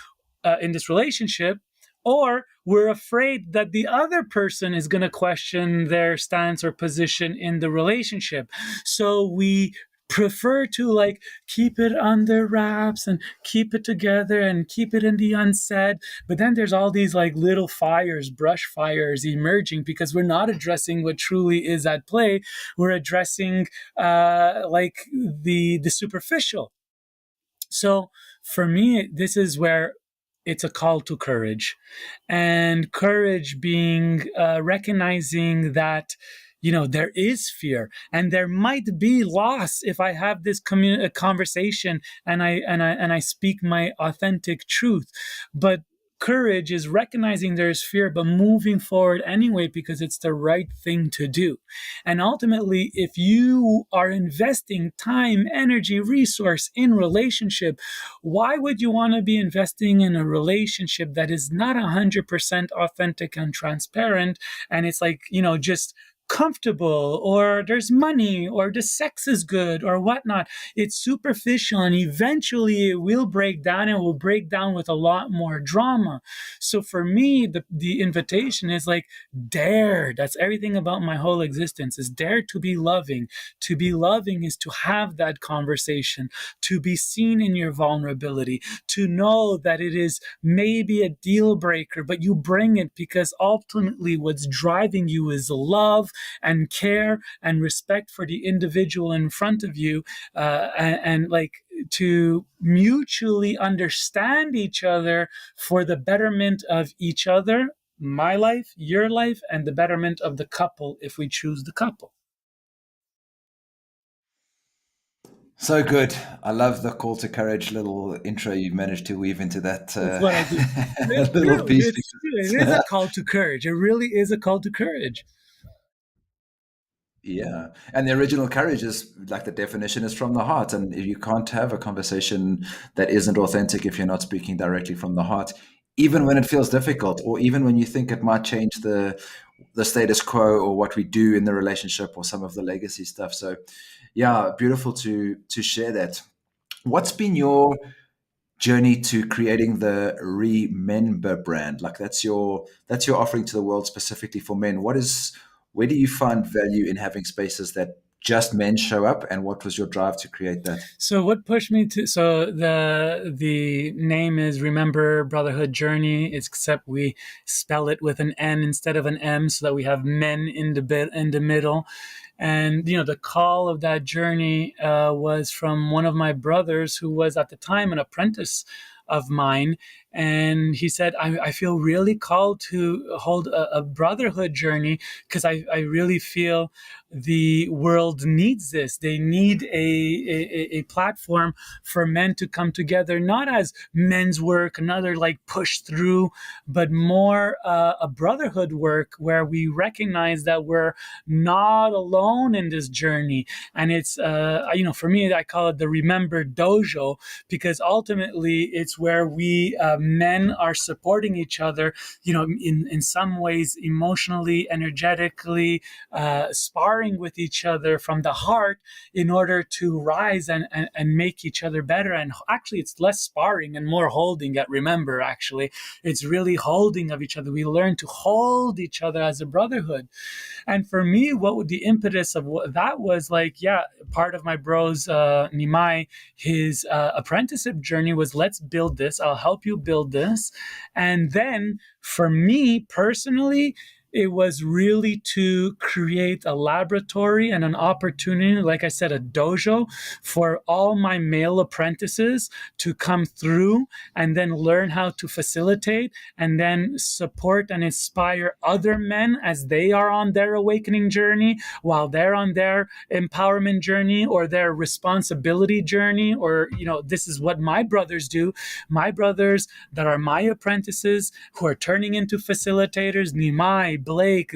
in this relationship, or we're afraid that the other person is going to question their stance or position in the relationship. So we prefer to keep it under wraps and keep it together and keep it in the unsaid. But then there's all these little fires, brush fires emerging because we're not addressing what truly is at play. We're addressing the superficial. So for me, this is where it's a call to courage, and courage being recognizing that there is fear and there might be loss if I have this conversation and I speak my authentic truth. But courage is recognizing there's fear, but moving forward anyway because it's the right thing to do. And ultimately, if you are investing time, energy, resource in relationship, why would you want to be investing in a relationship that is not 100% authentic and transparent, and it's just comfortable, or there's money, or the sex is good, or whatnot? It's superficial, and eventually it will break down, and will break down with a lot more drama. So for me, the invitation is dare. That's everything about my whole existence, is dare to be loving. To be loving is to have that conversation, to be seen in your vulnerability, to know that it is maybe a deal breaker, but you bring it because ultimately what's driving you is love and care and respect for the individual in front of you, and to mutually understand each other for the betterment of each other, my life, your life, and the betterment of the couple if we choose the couple. So good. I love the call to courage little intro you managed to weave into that That's what I do. little piece. It's true. It is a call to courage. It really is a call to courage. Yeah. And the original courage is like the definition is from the heart. And you can't have a conversation that isn't authentic if you're not speaking directly from the heart, even when it feels difficult, or even when you think it might change the status quo or what we do in the relationship or some of the legacy stuff. So yeah, beautiful to share that. What's been your journey to creating the Remember brand? Like that's your offering to the world specifically for men. Where do you find value in having spaces that just men show up, and what was your drive to create that? So what pushed me to, so the name is Remember Brotherhood Journey, except we spell it with an N instead of an M, so that we have men in the middle. And the call of that journey was from one of my brothers, who was at the time an apprentice of mine. And he said, I feel really called to hold a brotherhood journey, because I really feel the world needs this. They need a platform for men to come together, not as men's work, another like push through, but more a brotherhood work where we recognize that we're not alone in this journey. And it's, for me, I call it the Remember Dojo, because ultimately it's where we men are supporting each other, in some ways, emotionally, energetically, sparring with each other from the heart in order to rise and make each other better. And actually, it's less sparring and more holding at Remember, actually. It's really holding of each other. We learn to hold each other as a brotherhood. And for me, what would the impetus of what that was like, yeah, part of my bro's Nimai, his apprenticeship journey was, let's build this. I'll help you build this. And then for me personally, it was really to create a laboratory and an opportunity, like I said, a dojo for all my male apprentices to come through and then learn how to facilitate and then support and inspire other men as they are on their awakening journey, while they're on their empowerment journey or their responsibility journey. Or, this is what my brothers do. My brothers that are my apprentices who are turning into facilitators, Nimai, Blake,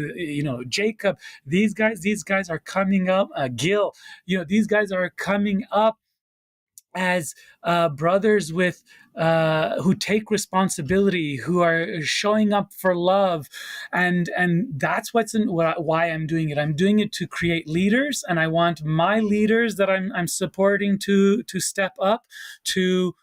Jacob, these guys are coming up, Gil, these guys are coming up as brothers with who take responsibility, who are showing up for love, and that's why I'm doing it. I'm doing it to create leaders, and I want my leaders that I'm supporting to step up to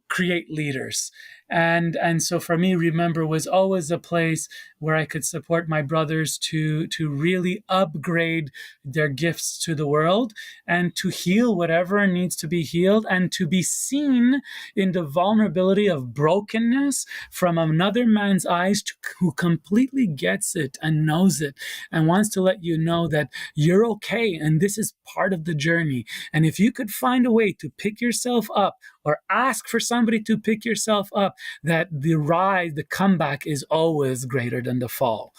create leaders. And so for me, Remember was always a place where I could support my brothers to really upgrade their gifts to the world and to heal whatever needs to be healed, and to be seen in the vulnerability of brokenness from another man's eyes, who completely gets it and knows it and wants to let you know that you're okay and this is part of the journey. And if you could find a way to pick yourself up, or ask for somebody to pick yourself up, that the rise, the comeback is always greater than the fall.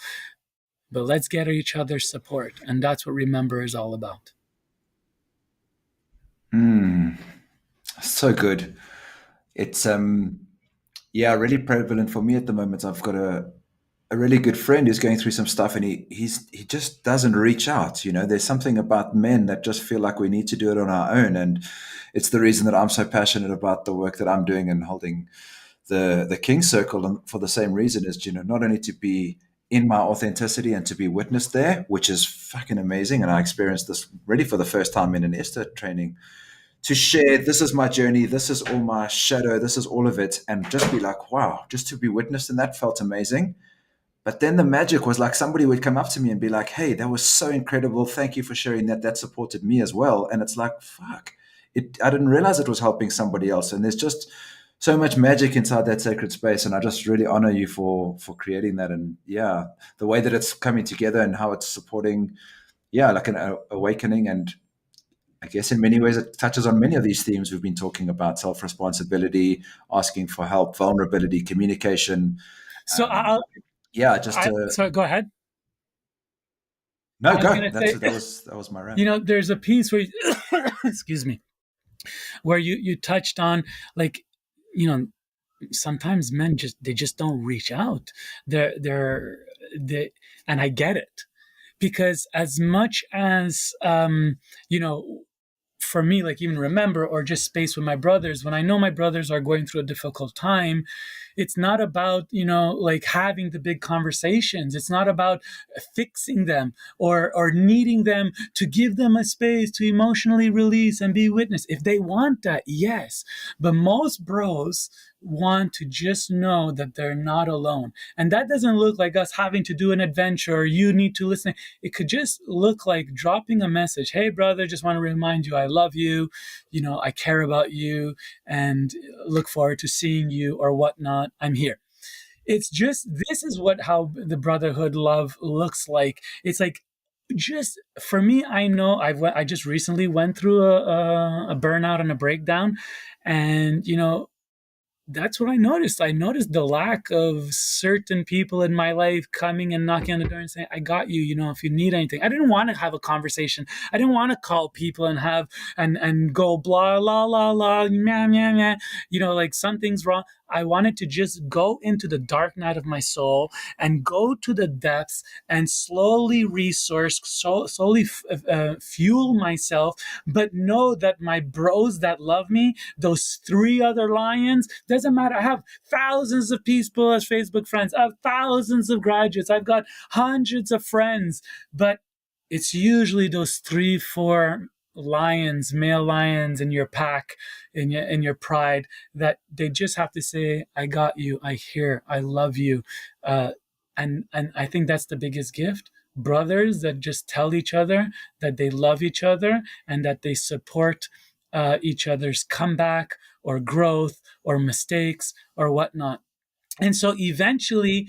But let's get each other's support. And that's what Remember is all about. So good. It's yeah, really prevalent for me at the moment. I've got a really good friend who's going through some stuff, and he just doesn't reach out. There's something about men that just feel like we need to do it on our own, and it's the reason that I'm so passionate about the work that I'm doing and holding the King Circle, and for the same reason, is not only to be in my authenticity and to be witnessed there, which is fucking amazing, and I experienced this really for the first time in an Esther training, to share, this is my journey, this is all my shadow, this is all of it, and just be like, wow, just to be witnessed in that felt amazing. But then the magic was like somebody would come up to me and be like, hey, that was so incredible, thank you for sharing that, that supported me as well. And it's like, fuck, I didn't realize it was helping somebody else. And there's just so much magic inside that sacred space, and I just really honor you for creating that. And yeah, the way that it's coming together and how it's supporting, yeah, like an awakening. And I guess in many ways, it touches on many of these themes we've been talking about: self responsibility, asking for help, vulnerability, communication. So Yeah, just sorry, go ahead. no, I was go. going to say, That was my rant. there's a piece where, excuse me, where you touched on, like, you know, sometimes men they just don't reach out. They, and I get it, because as much as you know, for me, like even remember or just space with my brothers, when I know my brothers are going through a difficult time, it's not about, like having the big conversations. It's not about fixing them or needing them to give them a space to emotionally release and be witness. If they want that, yes. But most bros want to just know that they're not alone. And that doesn't look like us having to do an adventure or you need to listen. It could just look like dropping a message. Hey, brother, just want to remind you I love you. I care about you and look forward to seeing you or whatnot. I'm here. It's just, this is how the brotherhood love looks like. It's like, just for me, I know I just recently went through a burnout and a breakdown, and that's what I noticed. I noticed the lack of certain people in my life coming and knocking on the door and saying, I got you, if you need anything. I didn't want to have a conversation. I didn't want to call people and have and go blah, la, la, la, meh, meh, meh. Like something's wrong. I wanted to just go into the dark night of my soul and go to the depths and slowly slowly fuel myself, but know that my bros that love me, those 3 other lions, doesn't matter. I have thousands of people as Facebook friends. I have thousands of graduates. I've got hundreds of friends, but it's usually those 3, 4 lions, male lions in your pack, in your pride, that they just have to say, I got you, I hear, I love you. And I think that's the biggest gift. Brothers that just tell each other that they love each other and that they support each other's comeback or growth or mistakes or whatnot. And so eventually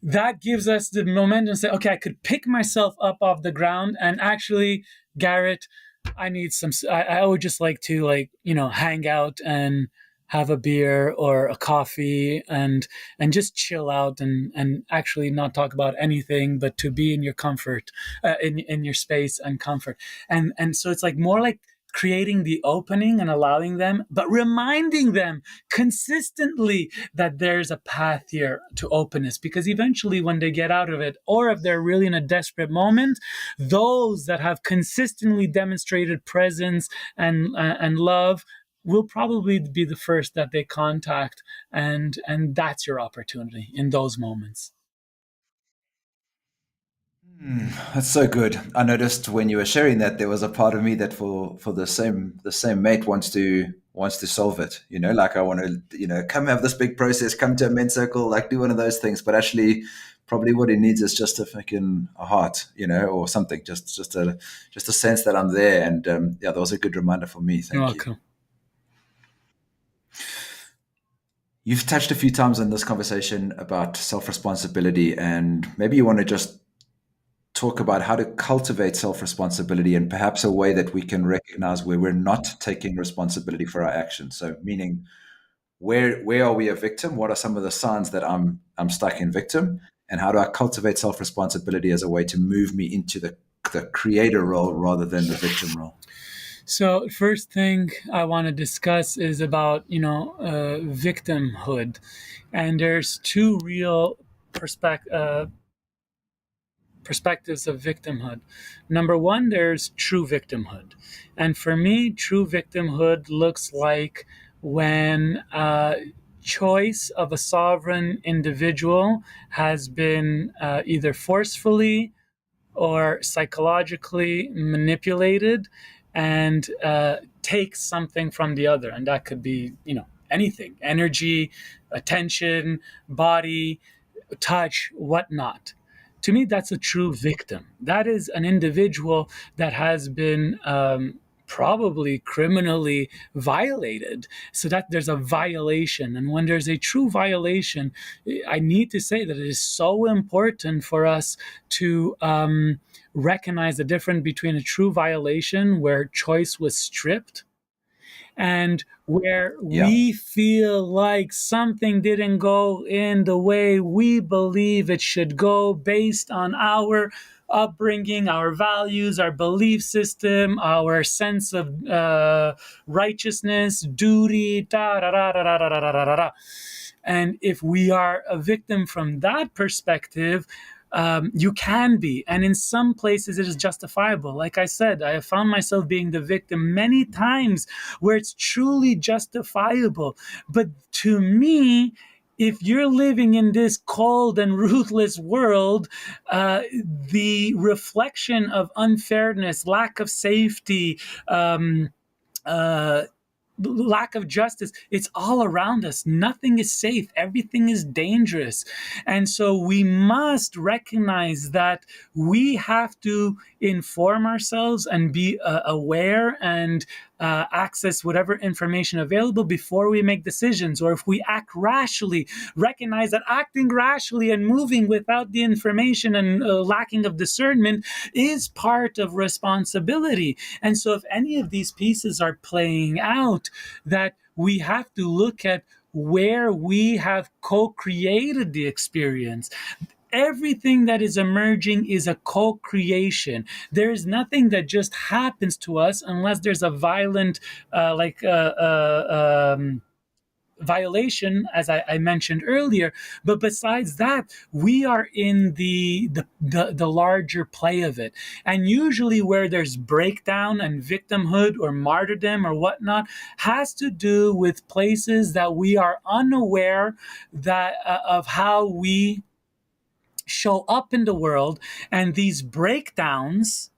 that gives us the momentum to say, okay, I could pick myself up off the ground and actually, Garrett, I would just like to hang out and have a beer or a coffee and just chill out and actually not talk about anything, but to be in your comfort, in your space and comfort. And so it's like more like creating the opening and allowing them, but reminding them consistently that there's a path here to openness, because eventually when they get out of it, or if they're really in a desperate moment, those that have consistently demonstrated presence and love will probably be the first that they contact, and that's your opportunity in those moments. That's so good. I noticed when you were sharing that there was a part of me that for the same mate wants to solve it. Like I want to come have this big process, come to a men's circle, like do one of those things. But actually, probably what he needs is just a heart, or something, just a sense that I'm there. And yeah, that was a good reminder for me. You're Thank you. welcome. You've touched a few times in this conversation about self responsibility, and maybe you want to just talk about how to cultivate self-responsibility and perhaps a way that we can recognize where we're not taking responsibility for our actions. So meaning where are we a victim? What are some of the signs that I'm stuck in victim? And how do I cultivate self-responsibility as a way to move me into the creator role rather than the victim role? So first thing I want to discuss is about victimhood, and there's two real perspectives of victimhood. Number one, there's true victimhood. And for me, true victimhood looks like when choice of a sovereign individual has been either forcefully or psychologically manipulated and takes something from the other. And that could be, anything: energy, attention, body, touch, whatnot. To me, that's a true victim. That is an individual that has been probably criminally violated, so that there's a violation. And when there's a true violation, I need to say that it is so important for us to recognize the difference between a true violation where choice was stripped and where Yeah. we feel like something didn't go in the way we believe it should go based on our upbringing, our values, our belief system, our sense of righteousness, duty, da da da da da da da da da. And if we are a victim from that perspective, you can be. And in some places, it is justifiable. Like I said, I have found myself being the victim many times where it's truly justifiable. But to me, if you're living in this cold and ruthless world, the reflection of unfairness, lack of safety, uh, lack of justice, it's all around us. Nothing is safe, everything is dangerous. And so we must recognize that we have to inform ourselves and be aware and access whatever information available before we make decisions. Or if we act rashly, recognize that acting rashly and moving without the information and lacking of discernment is part of responsibility. And so if any of these pieces are playing out, that we have to look at where we have co-created the experience. Everything that is emerging is a co-creation. There is nothing that just happens to us unless there's a violent, violation, as I mentioned earlier. But besides that, we are in the larger play of it. And usually where there's breakdown and victimhood or martyrdom or whatnot has to do with places that we are unaware that of how we show up in the world. And these breakdowns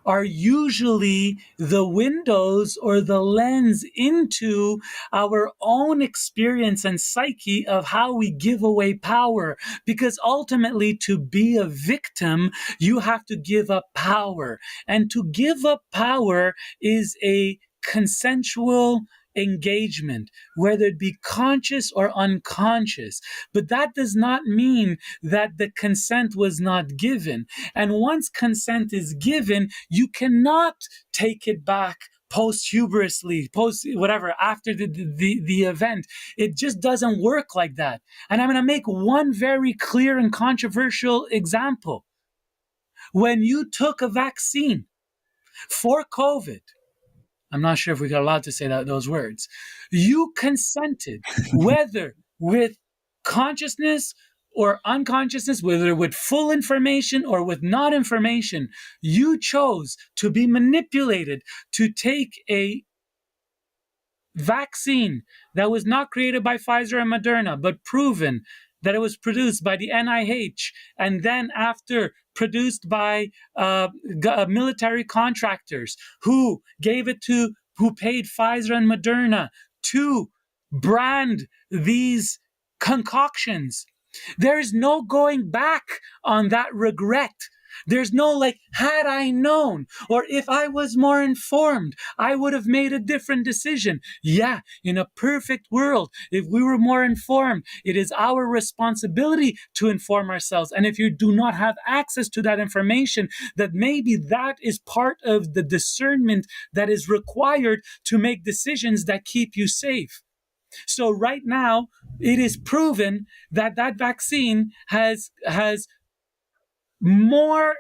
are usually the windows or the lens into our own experience and psyche of how we give away power. Because ultimately, to be a victim, you have to give up power. And to give up power is a consensual engagement, whether it be conscious or unconscious. But that does not mean that the consent was not given. And once consent is given, you cannot take it back posthuberously, whatever, after the event. It just doesn't work like that. And I'm going to make one very clear and controversial example. When you took a vaccine for COVID, I'm not sure if we got allowed to say those words. You consented, whether with consciousness or unconsciousness, whether with full information or with not information. You chose to be manipulated to take a vaccine that was not created by Pfizer and Moderna, but proven that it was produced by the NIH and then after produced by military contractors who paid Pfizer and Moderna to brand these concoctions. There is no going back on that regret. There's no had I known, or if I was more informed, I would have made a different decision. Yeah, in a perfect world, if we were more informed, it is our responsibility to inform ourselves. And if you do not have access to that information, that maybe that is part of the discernment that is required to make decisions that keep you safe. So right now, it is proven that that vaccine has more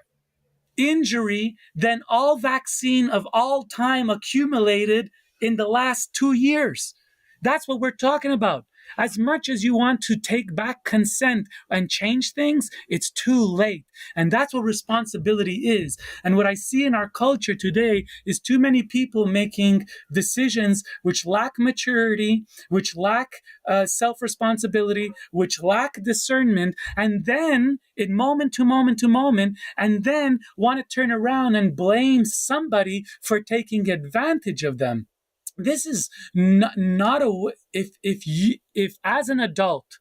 injury than all vaccine of all time accumulated in the last 2 years. That's what we're talking about. As much as you want to take back consent and change things, it's too late. And that's what responsibility is. And what I see in our culture today is too many people making decisions which lack maturity, which lack self-responsibility, which lack discernment, and then in moment to moment, and then want to turn around and blame somebody for taking advantage of them. This is not a, if as an adult,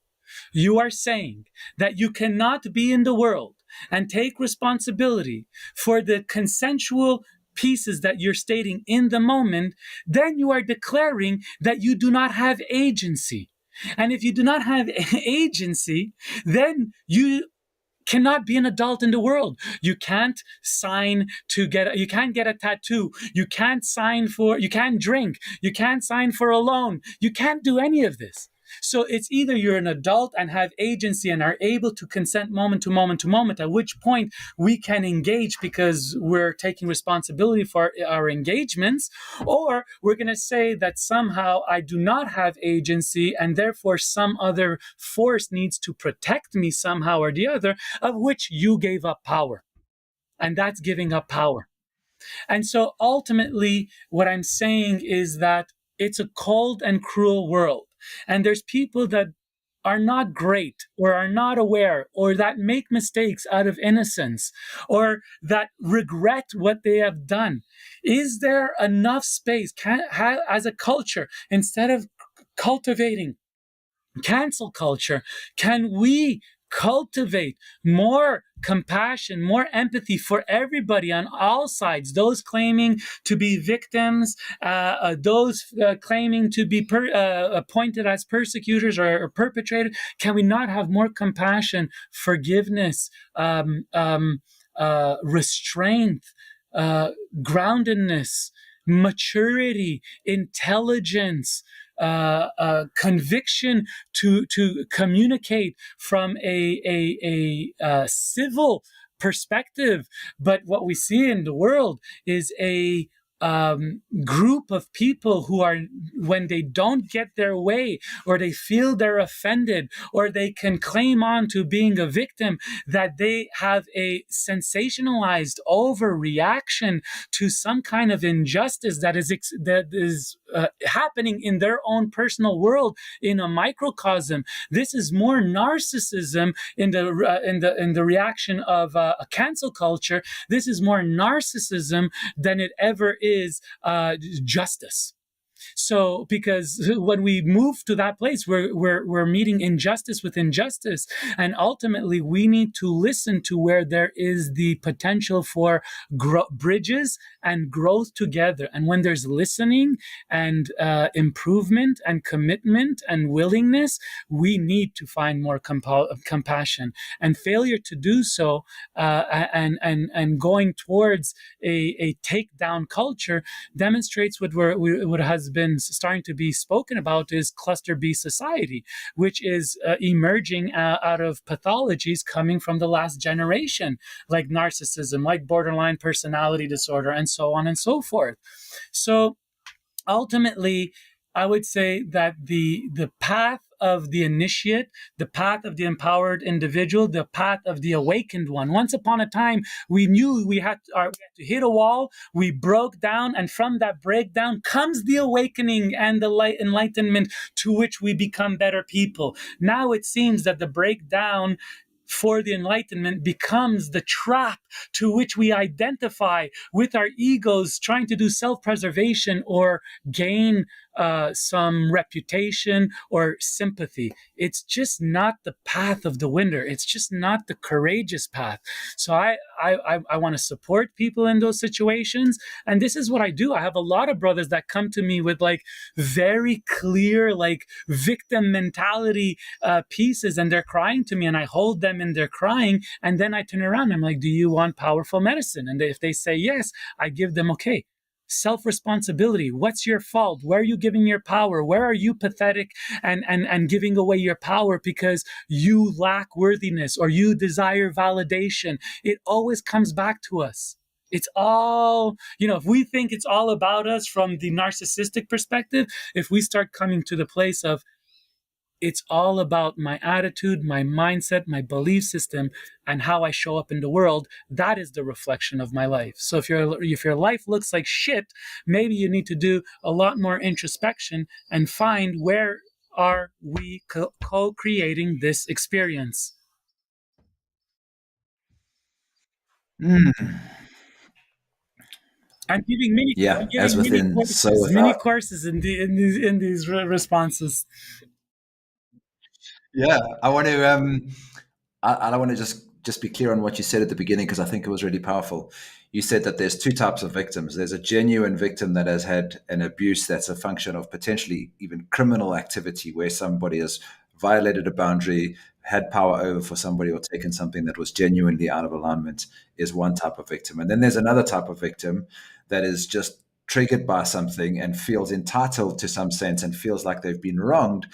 you are saying that you cannot be in the world and take responsibility for the consensual pieces that you're stating in the moment, then you are declaring that you do not have agency. And if you do not have agency, then you cannot be an adult in the world. You can't you can't get a tattoo. You can't drink. You can't sign for a loan. You can't do any of this. So it's either you're an adult and have agency and are able to consent moment to moment to moment, at which point we can engage because we're taking responsibility for our engagements, or we're going to say that somehow I do not have agency and therefore some other force needs to protect me somehow or the other, of which you gave up power. And that's giving up power. And so ultimately, what I'm saying is that it's a cold and cruel world. And there's people that are not great or are not aware or that make mistakes out of innocence or that regret what they have done. Is there enough space as a culture, instead of cultivating cancel culture, can we cultivate more compassion, more empathy for everybody on all sides, those claiming to be victims, those claiming to be appointed as persecutors or perpetrators? Can we not have more compassion, forgiveness, restraint, groundedness, maturity, intelligence, conviction to communicate from a civil perspective? But what we see in the world is a group of people who are, when they don't get their way or they feel they're offended or they can claim on to being a victim, that they have a sensationalized overreaction to some kind of injustice that is happening in their own personal world in a microcosm. This is more narcissism in the reaction of a cancel culture. This is more narcissism than it ever is justice. So, because when we move to that place, we're meeting injustice with injustice, and ultimately we need to listen to where there is the potential for bridges and growth together. And when there's listening and improvement and commitment and willingness, we need to find more compassion. And failure to do so, and going towards a takedown culture, demonstrates what has been starting to be spoken about is cluster B society, which is emerging out of pathologies coming from the last generation, like narcissism, like borderline personality disorder, and so on and so forth. So ultimately, I would say that the path of the initiate, the path of the empowered individual, the path of the awakened one. Once upon a time, we knew we had to hit a wall, we broke down, and from that breakdown comes the awakening and the light enlightenment to which we become better people. Now it seems that the breakdown for the enlightenment becomes the trap to which we identify with our egos, trying to do self-preservation or gain some reputation or sympathy. It's just not the path of the winner. It's just not the courageous path. So I want to support people in those situations. And this is what I do. I have a lot of brothers that come to me with like very clear, like victim mentality pieces, and they're crying to me, and I hold them in their crying. And then I turn around and I'm like, do you want powerful medicine? And if they say yes, I give them, okay, self-responsibility. What's your fault? Where are you giving your power? Where are you pathetic and giving away your power because you lack worthiness or you desire validation? It always comes back to us. It's all, if we think it's all about us from the narcissistic perspective, if we start coming to the place of it's all about my attitude, my mindset, my belief system, and how I show up in the world, that is the reflection of my life. So if your life looks like shit, maybe you need to do a lot more introspection and find where are we co-creating this experience. Mm. I'm giving mini, Yeah, I'm as giving within, so mini without. courses in these responses. Yeah, I want to. I want to just be clear on what you said at the beginning because I think it was really powerful. You said that there's two types of victims. There's a genuine victim that has had an abuse that's a function of potentially even criminal activity, where somebody has violated a boundary, had power over for somebody, or taken something that was genuinely out of alignment. Is one type of victim, and then there's another type of victim that is just triggered by something and feels entitled to some sense and feels like they've been wronged,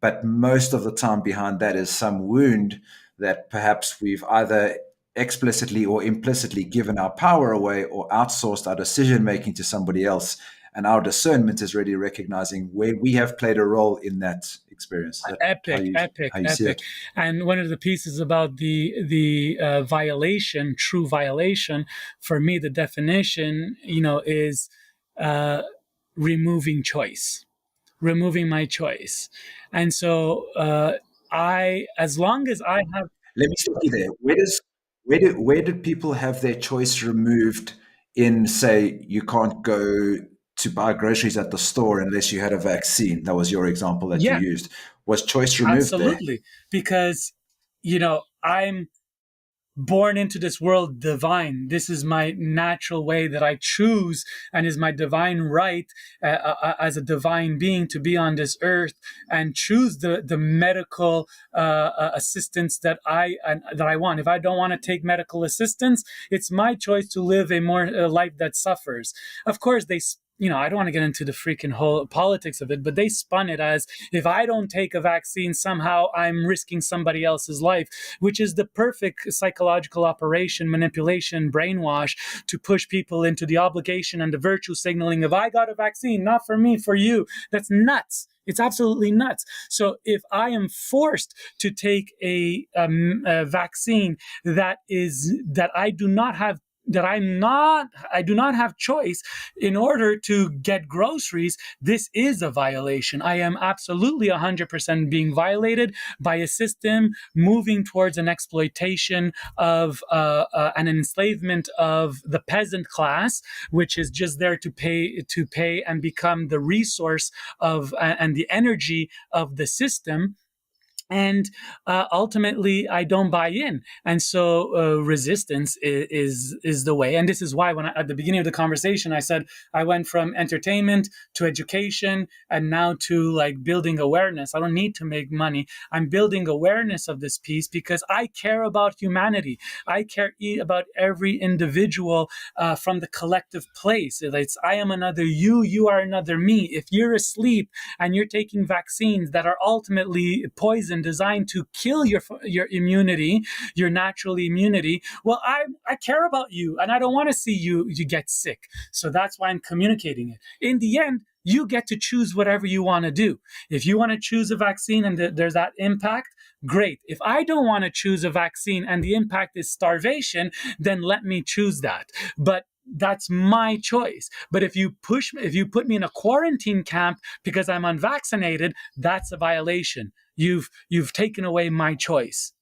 But most of the time behind that is some wound that perhaps we've either explicitly or implicitly given our power away or outsourced our decision making to somebody else. And our discernment is really recognizing where we have played a role in that experience. Is that Epic, how you see epic. it? And one of the pieces about the violation, true violation, for me, the definition, is uh, removing choice, removing my choice. And so as long as I have, Let me stop you there. Where did people have their choice removed in, say, you can't go to buy groceries at the store unless you had a vaccine? That was your example that you yeah, used. Was choice removed there? absolutely, because I'm born into this world divine. This is my natural way that I choose, and is my divine right as a divine being to be on this earth and choose the medical assistance that I want. If I don't want to take medical assistance, it's my choice to live a life that suffers. Of course, I don't want to get into the freaking whole politics of it, but they spun it as if I don't take a vaccine, somehow I'm risking somebody else's life, which is the perfect psychological operation, manipulation, brainwash to push people into the obligation and the virtue signaling of I got a vaccine, not for me, for you. That's nuts. It's absolutely nuts. So if I am forced to take a vaccine that I do not have I do not have choice in order to get groceries, this is a violation. I am absolutely 100% being violated by a system moving towards an exploitation of an enslavement of the peasant class, which is just there to pay and become the resource of and the energy of the system. And ultimately, I don't buy in, and so resistance is the way. And this is why, at the beginning of the conversation, I said I went from entertainment to education, and now to like building awareness. I don't need to make money. I'm building awareness of this piece because I care about humanity. I care about every individual from the collective place. It's I am another you, you are another me. If you're asleep and you're taking vaccines that are ultimately poison designed to kill your immunity, your natural immunity, well, I care about you and I don't want to see you get sick. So that's why I'm communicating it. In the end, you get to choose whatever you want to do. If you want to choose a vaccine and there's that impact, great. If I don't want to choose a vaccine and the impact is starvation, then let me choose that. But that's my choice. But if you put me in a quarantine camp because I'm unvaccinated, that's a violation. You've taken away my choice.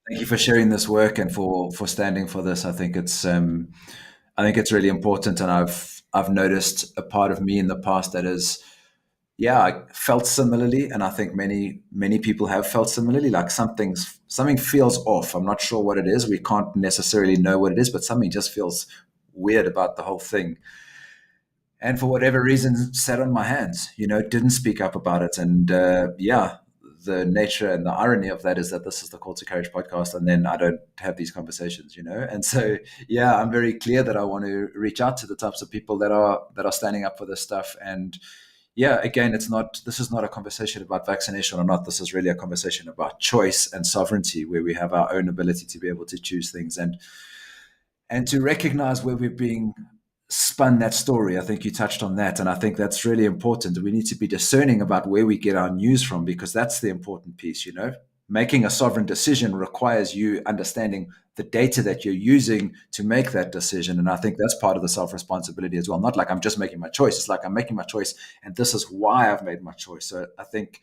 Thank you for sharing this work and for standing for this. I think it's really important, and I've noticed a part of me in the past that is, yeah, I felt similarly, and I think many people have felt similarly. Like something feels off. I'm not sure what it is. We can't necessarily know what it is, but something just feels weird about the whole thing. And for whatever reason, sat on my hands. Didn't speak up about it, and yeah, the nature and the irony of that is that this is the Call to Courage podcast, and then I don't have these conversations. And so yeah, I'm very clear that I want to reach out to the types of people that are standing up for this stuff. And yeah, again, this is not a conversation about vaccination or not. This is really a conversation about choice and sovereignty, where we have our own ability to be able to choose things and to recognize where we're being spun that story. I think you touched on that, and I think that's really important. We need to be discerning about where we get our news from, because that's the important piece. Making a sovereign decision requires you understanding the data that you're using to make that decision, and I think that's part of the self-responsibility as well. Not like I'm just making my choice. It's like I'm making my choice, and this is why I've made my choice. So I think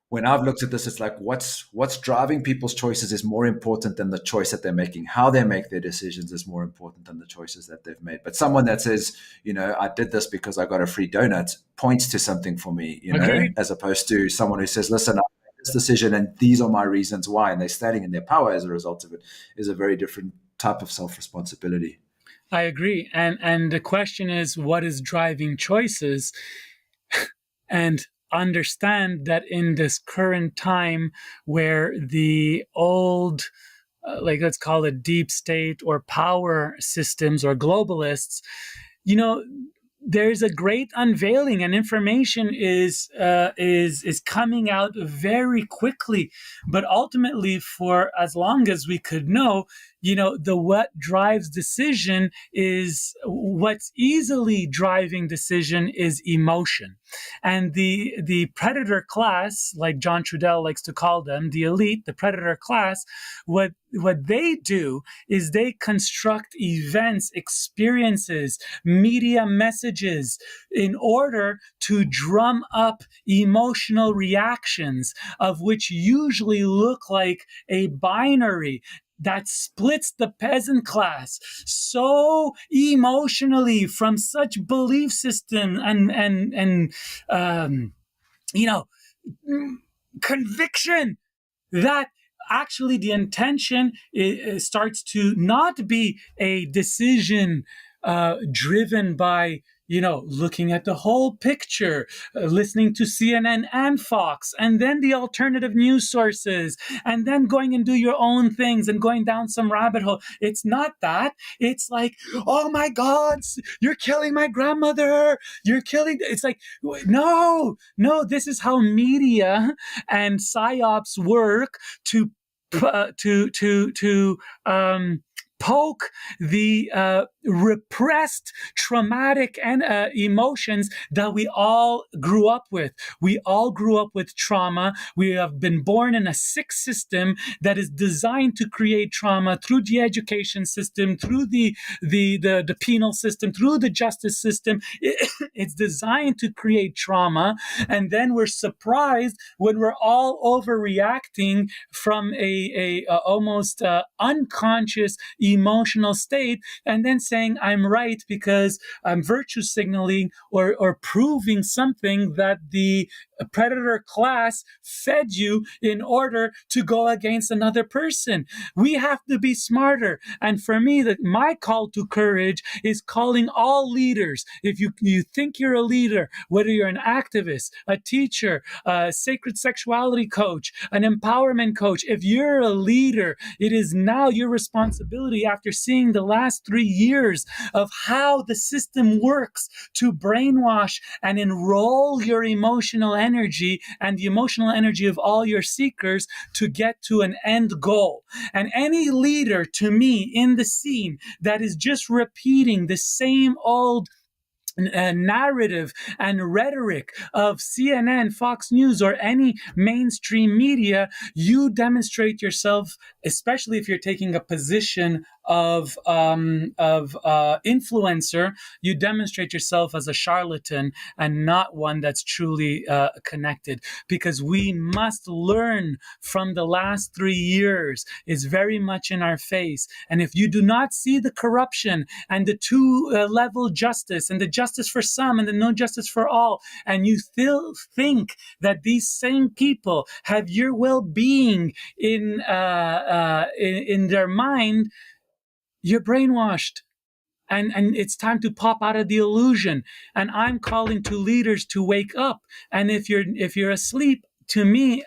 when I've looked at this, it's like what's driving people's choices is more important than the choice that they're making. How they make their decisions is more important than the choices that they've made. But someone that says, I did this because I got a free donut, points to something for me, Agreed. as opposed to someone who says, listen, I made this decision and these are my reasons why, and they're standing in their power as a result of it, is a very different type of self-responsibility. I agree. And the question is, what is driving choices? And understand that in this current time where the old, let's call it deep state or power systems or globalists, there's a great unveiling, and information is coming out very quickly. But ultimately, for as long as we could know, the what drives decision is what's easily driving decision is emotion. And the predator class, like John Trudell likes to call them, the elite, the predator class, what they do is they construct events, experiences, media messages in order to drum up emotional reactions, of which usually look like a binary that splits the peasant class so emotionally from such belief system and conviction, that actually the intention starts to not be a decision driven by looking at the whole picture, listening to CNN and Fox, and then the alternative news sources, and then going and do your own things and going down some rabbit hole. It's not that. It's like, oh my God, you're killing my grandmother. You're killing. It's like, no, this is how media and psyops work to poke the repressed traumatic and emotions that we all grew up with. We all grew up with trauma. We have been born in a sick system that is designed to create trauma through the education system, through the penal system, through the justice system. It's designed to create trauma, and then we're surprised when we're all overreacting from a almost unconscious emotional state, and then saying I'm right because I'm virtue signaling or proving something that the predator class fed you in order to go against another person. We have to be smarter. And for me, my call to courage is calling all leaders. If you think you're a leader, whether you're an activist, a teacher, a sacred sexuality coach, an empowerment coach, if you're a leader, it is now your responsibility, after seeing the last 3 years of how the system works to brainwash and enroll your emotional energy and the emotional energy of all your seekers to get to an end goal. And any leader, to me, in the scene that is just repeating the same old narrative and rhetoric of CNN, Fox News, or any mainstream media, you demonstrate yourself, especially if you're taking a position of influencer, you demonstrate yourself as a charlatan and not one that's truly connected. Because we must learn from the last 3 years. It's very much in our face. And if you do not see the corruption and the two-level justice and the justice for some and the no justice for all, and you still think that these same people have your well-being in their mind, you're brainwashed. And it's time to pop out of the illusion. And I'm calling to leaders to wake up. And if you're asleep, to me,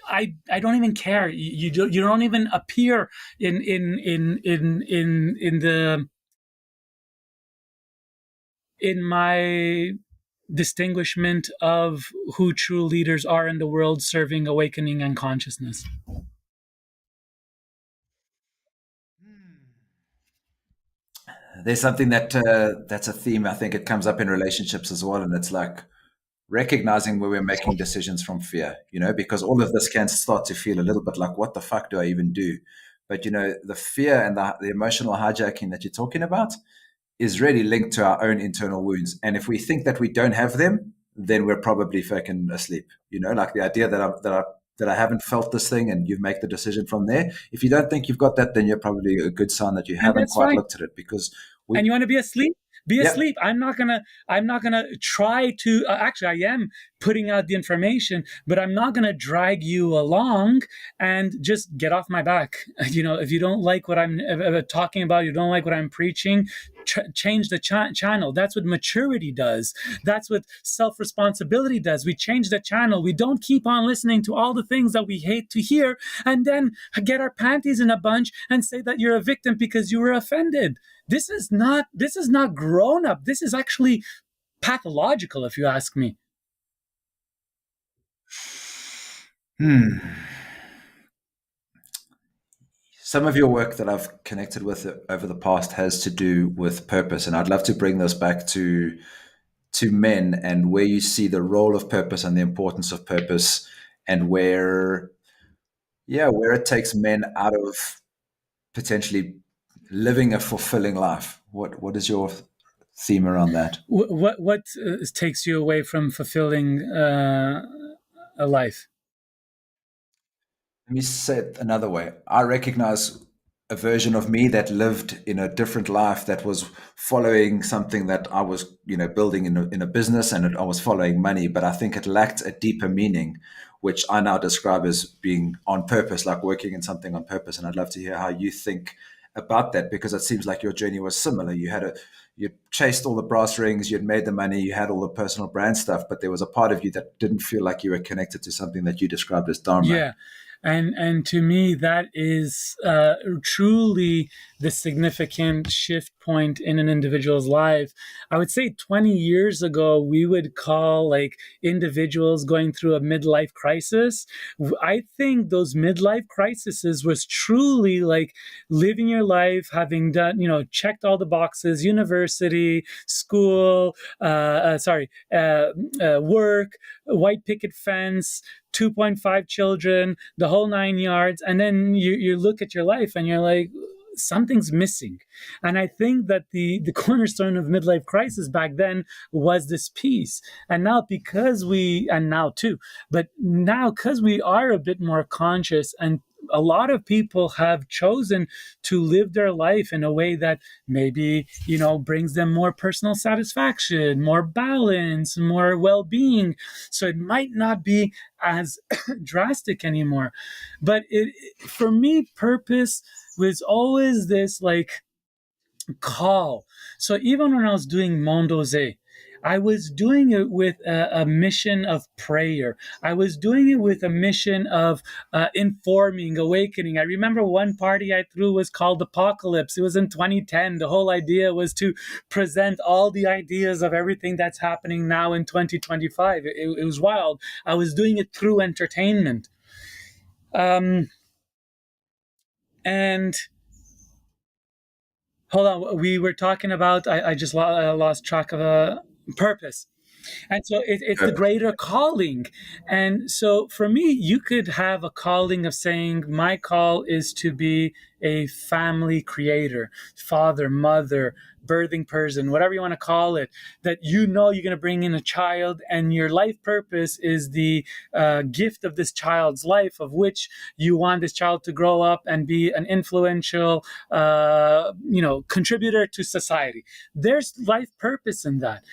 I don't even care. You don't even appear in my distinguishment of who true leaders are in the world, serving awakening and consciousness. There's something that that's a theme. I think it comes up in relationships as well, and it's like recognizing where we're making decisions from fear, because all of this can start to feel a little bit like, what the fuck do I even do? But the fear and the emotional hijacking that you're talking about is really linked to our own internal wounds. And if we think that we don't have them, then we're probably fucking asleep. Like the idea that I haven't felt this thing, and you make the decision from there. If you don't think you've got that, then you're probably a good sign that you haven't quite looked at it. Because and you want to be asleep? Be asleep. I'm not gonna try to. Actually, I am putting out the information, but I'm not going to drag you along and just get off my back. If you don't like what I'm talking about, you don't like what I'm preaching, change the channel. That's what maturity does. That's what self-responsibility does. We change the channel. We don't keep on listening to all the things that we hate to hear and then get our panties in a bunch and say that you're a victim because you were offended. This is not grown up. This is actually pathological, if you ask me. Some of your work that I've connected with over the past has to do with purpose, and I'd love to bring this back to men and where you see the role of purpose and the importance of purpose, and where it takes men out of potentially living a fulfilling life. What is your theme around that? What takes you away from fulfilling a life? Let me say it another way. I recognize a version of me that lived in a different life, that was following something that I was, building in a business, and I was following money, but I think it lacked a deeper meaning, which I now describe as being on purpose, like working in something on purpose. And I'd love to hear how you think about that, because it seems like your journey was similar. You chased all the brass rings, you'd made the money, you had all the personal brand stuff, but there was a part of you that didn't feel like you were connected to something that you described as dharma. Yeah. And to me, that is truly the significant shift point in an individual's life. I would say 20 years ago, we would call like individuals going through a midlife crisis. I think those midlife crises was truly like living your life, having done, checked all the boxes, university, school, work, white picket fence, 2.5 children, the whole 9 yards. And then you look at your life and you're like, something's missing. And I think that the cornerstone of midlife crisis back then was this piece. And now because we are a bit more conscious, and a lot of people have chosen to live their life in a way that maybe, brings them more personal satisfaction, more balance, more well-being. So it might not be as drastic anymore. But for me, purpose was always this like call. So even when I was doing Mondeose, I was doing it with a mission of prayer. I was doing it with a mission of informing, awakening. I remember one party I threw was called Apocalypse. It was in 2010. The whole idea was to present all the ideas of everything that's happening now in 2025. It was wild. I was doing it through entertainment. And hold on, we were talking about, I just lost track of purpose. And so it's the greater calling. And so for me, you could have a calling of saying, my call is to be a family creator, father, mother, birthing person, whatever you want to call it, that you're going to bring in a child, and your life purpose is the gift of this child's life, of which you want this child to grow up and be an influential, contributor to society. There's life purpose in that.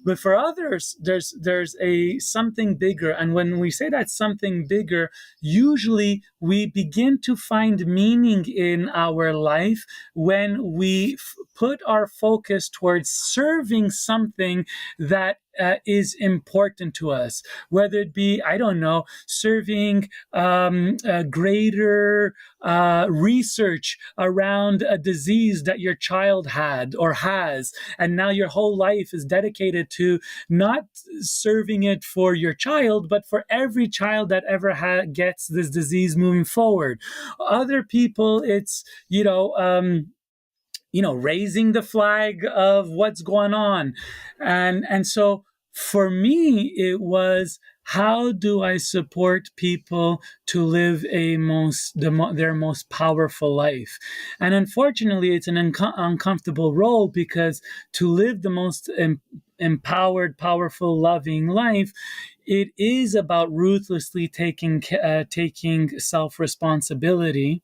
But for others, there's a something bigger. And when we say that something bigger, usually we begin to find meaning in our life when we put our focus towards serving something that is important to us, whether it be, I don't know, serving greater research around a disease that your child had or has, and now your whole life is dedicated to not serving it for your child, but for every child that ever gets this disease moving forward. Other people, it's, raising the flag of what's going on. And so for me, it was, how do I support people to live their most powerful life? And unfortunately, it's an uncomfortable role, because to live the most empowered, powerful, loving life, it is about ruthlessly taking self-responsibility.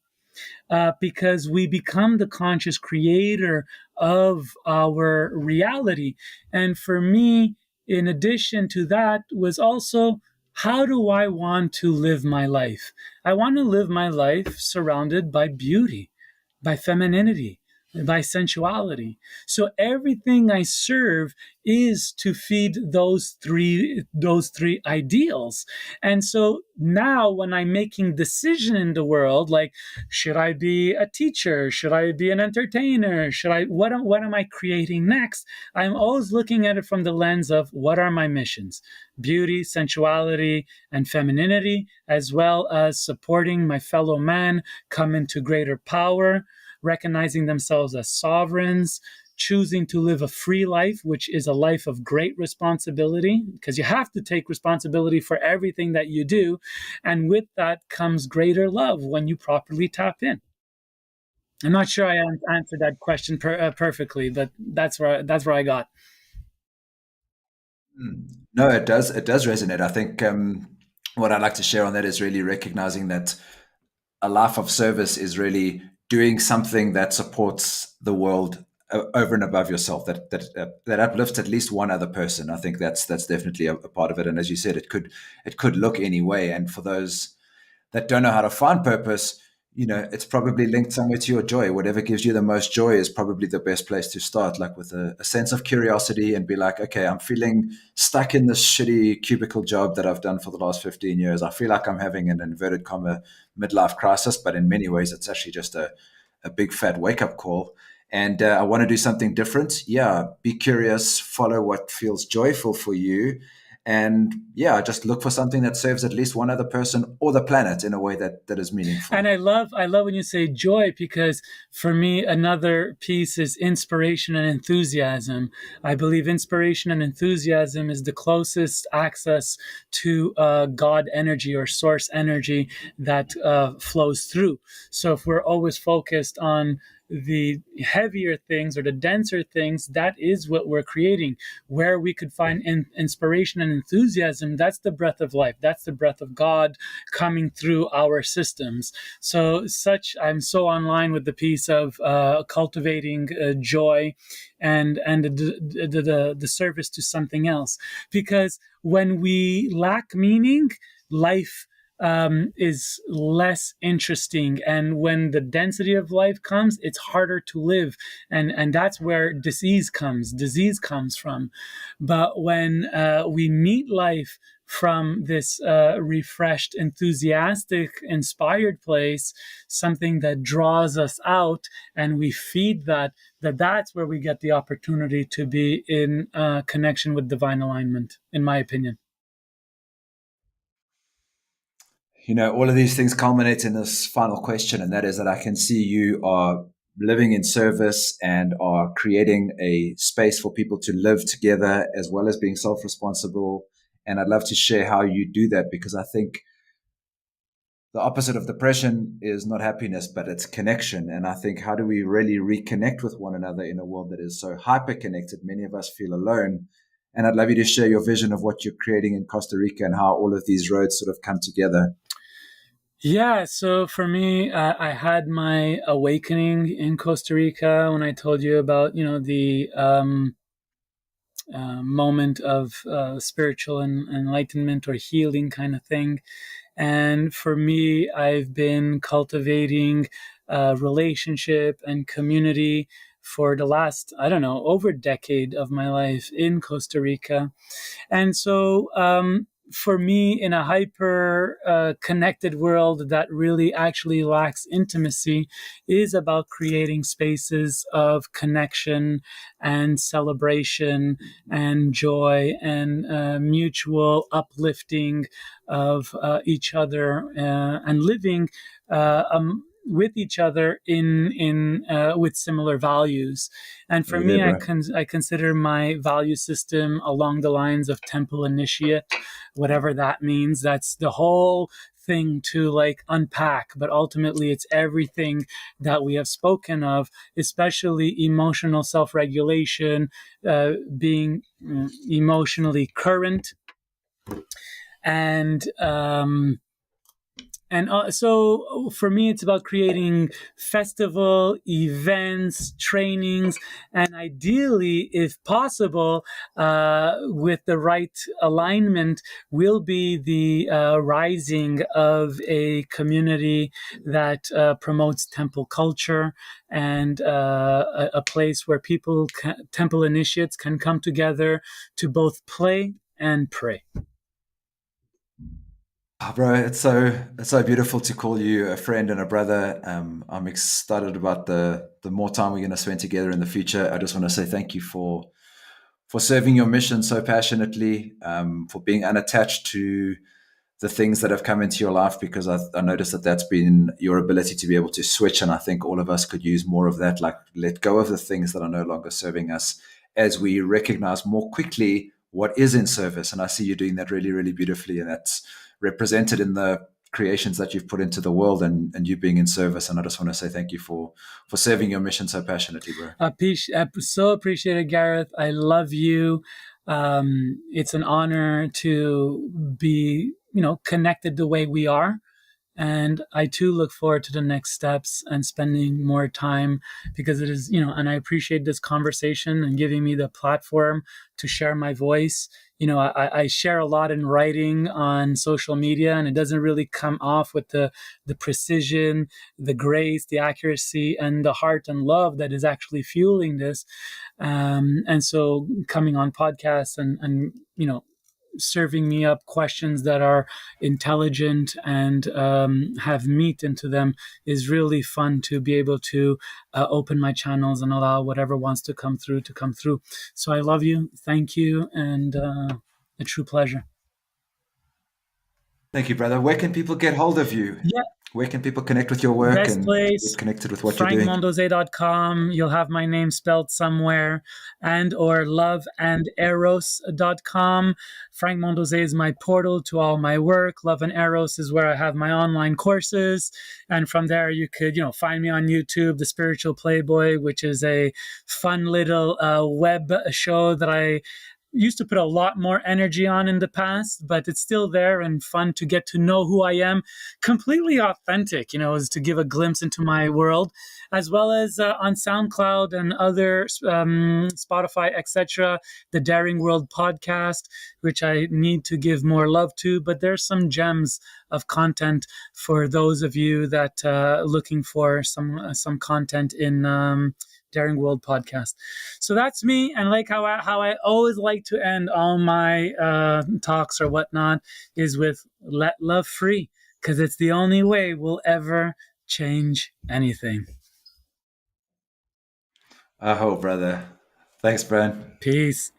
Because we become the conscious creator of our reality. And for me, in addition to that was also, how do I want to live my life? I want to live my life surrounded by beauty, by femininity, by sensuality. So everything I serve is to feed those three ideals. And so now when I'm making decision in the world, like, should I be a teacher? Should I be an entertainer? What am I creating next? I'm always looking at it from the lens of, what are my missions? Beauty, sensuality, and femininity, as well as supporting my fellow man come into greater power, recognizing themselves as sovereigns, choosing to live a free life, which is a life of great responsibility, because you have to take responsibility for everything that you do. And with that comes greater love when you properly tap in. I'm not sure I answered that question perfectly, but that's where I got. No, it does resonate. I think what I'd like to share on that is really recognizing that a life of service is really doing something that supports the world over and above yourself, that uplifts at least one other person. I think that's definitely a part of it. And as you said, it could look any way. And for those that don't know how to find purpose, it's probably linked somewhere to your joy. Whatever gives you the most joy is probably the best place to start, like with a sense of curiosity, and be like, okay, I'm feeling stuck in this shitty cubicle job that I've done for the last 15 years. I feel like I'm having an inverted comma midlife crisis, but in many ways, it's actually just a big fat wake up call. And I want to do something different. Yeah, be curious, follow what feels joyful for you, and yeah, just look for something that serves at least one other person or the planet in a way that is And meaningful. I love when you say joy, because for me another piece is inspiration and enthusiasm. I believe inspiration and enthusiasm is the closest access to God energy or source energy that flows through. So if we're always focused on the heavier things or the denser things, that is what we're creating. Where we could find inspiration and enthusiasm, that's the breath of life, that's the breath of God coming through our systems. So I'm so online with the piece of cultivating joy and the service to something else, because when we lack meaning, life is less interesting, and when the density of life comes, it's harder to live, and that's where disease comes from. But when we meet life from this refreshed, enthusiastic, inspired place, something that draws us out, and we feed that's where we get the opportunity to be in connection with divine alignment, in my opinion. All of these things culminate in this final question, and that is that I can see you are living in service and are creating a space for people to live together as well as being self responsible. And I'd love to share how you do that, because I think the opposite of depression is not happiness, but it's connection. And I think, how do we really reconnect with one another in a world that is so hyper connected? Many of us feel alone. And I'd love you to share your vision of what you're creating in Costa Rica and how all of these roads sort of come together. Yeah, so for me, I had my awakening in Costa Rica when I told you about, the moment of spiritual enlightenment or healing kind of thing. And for me, I've been cultivating relationship and community for the last, I don't know, over a decade of my life in Costa Rica. And so, for me, in a hyper connected world that really actually lacks intimacy, is about creating spaces of connection and celebration and joy and mutual uplifting of each other, and living with each other in with similar values. And for Are you there, me, bro? I consider my value system along the lines of temple initiate, whatever that means. That's the whole thing to like unpack, but ultimately it's everything that we have spoken of, especially emotional self-regulation, being emotionally current, and And so for me, it's about creating festival events, trainings, and ideally, if possible, with the right alignment, will be the rising of a community that promotes temple culture and a place where temple initiates can come together to both play and pray. Oh, bro, it's so beautiful to call you a friend and a brother. I'm excited about the more time we're going to spend together in the future. I just want to say thank you for serving your mission so passionately, for being unattached to the things that have come into your life, because I noticed that that's been your ability to be able to switch. And I think all of us could use more of that, like let go of the things that are no longer serving us as we recognize more quickly what is in service. And I see you doing that really, really beautifully. And that's represented in the creations that you've put into the world, and you being in service. And I just want to say thank you for serving your mission so passionately, bro. So appreciated, Gareth. I love you. It's an honor to be, connected the way we are. And I too look forward to the next steps and spending more time, because it is, and I appreciate this conversation and giving me the platform to share my voice. I share a lot in writing on social media, and it doesn't really come off with the precision, the grace, the accuracy, and the heart and love that is actually fueling this. And so coming on podcasts and serving me up questions that are intelligent and have meat into them is really fun to be able to open my channels and allow whatever wants to come through to come through. So I love you. Thank you. And a true pleasure. Thank you, brother. Where can people get hold of you? Yeah. Where can people connect with your work Best and place, get connected with what you're doing? frankmondeose.com. You'll have my name spelled somewhere, and or loveanderos.com. Frank Mondeose is my portal to all my work. Love and Eros is where I have my online courses. And from there, you could, find me on YouTube, The Spiritual Playboy, which is a fun little web show that I used to put a lot more energy on in the past, but it's still there and fun to get to know who I am. Completely authentic, is to give a glimpse into my world, as well as on SoundCloud and other Spotify, etc. The Daring World podcast, which I need to give more love to, but there's some gems of content for those of you that looking for some content in Daring World podcast. So that's me, and like how I always like to end all my talks or whatnot is with let love free, because it's the only way we'll ever change anything. I hope, brother. Thanks, Brian. Peace.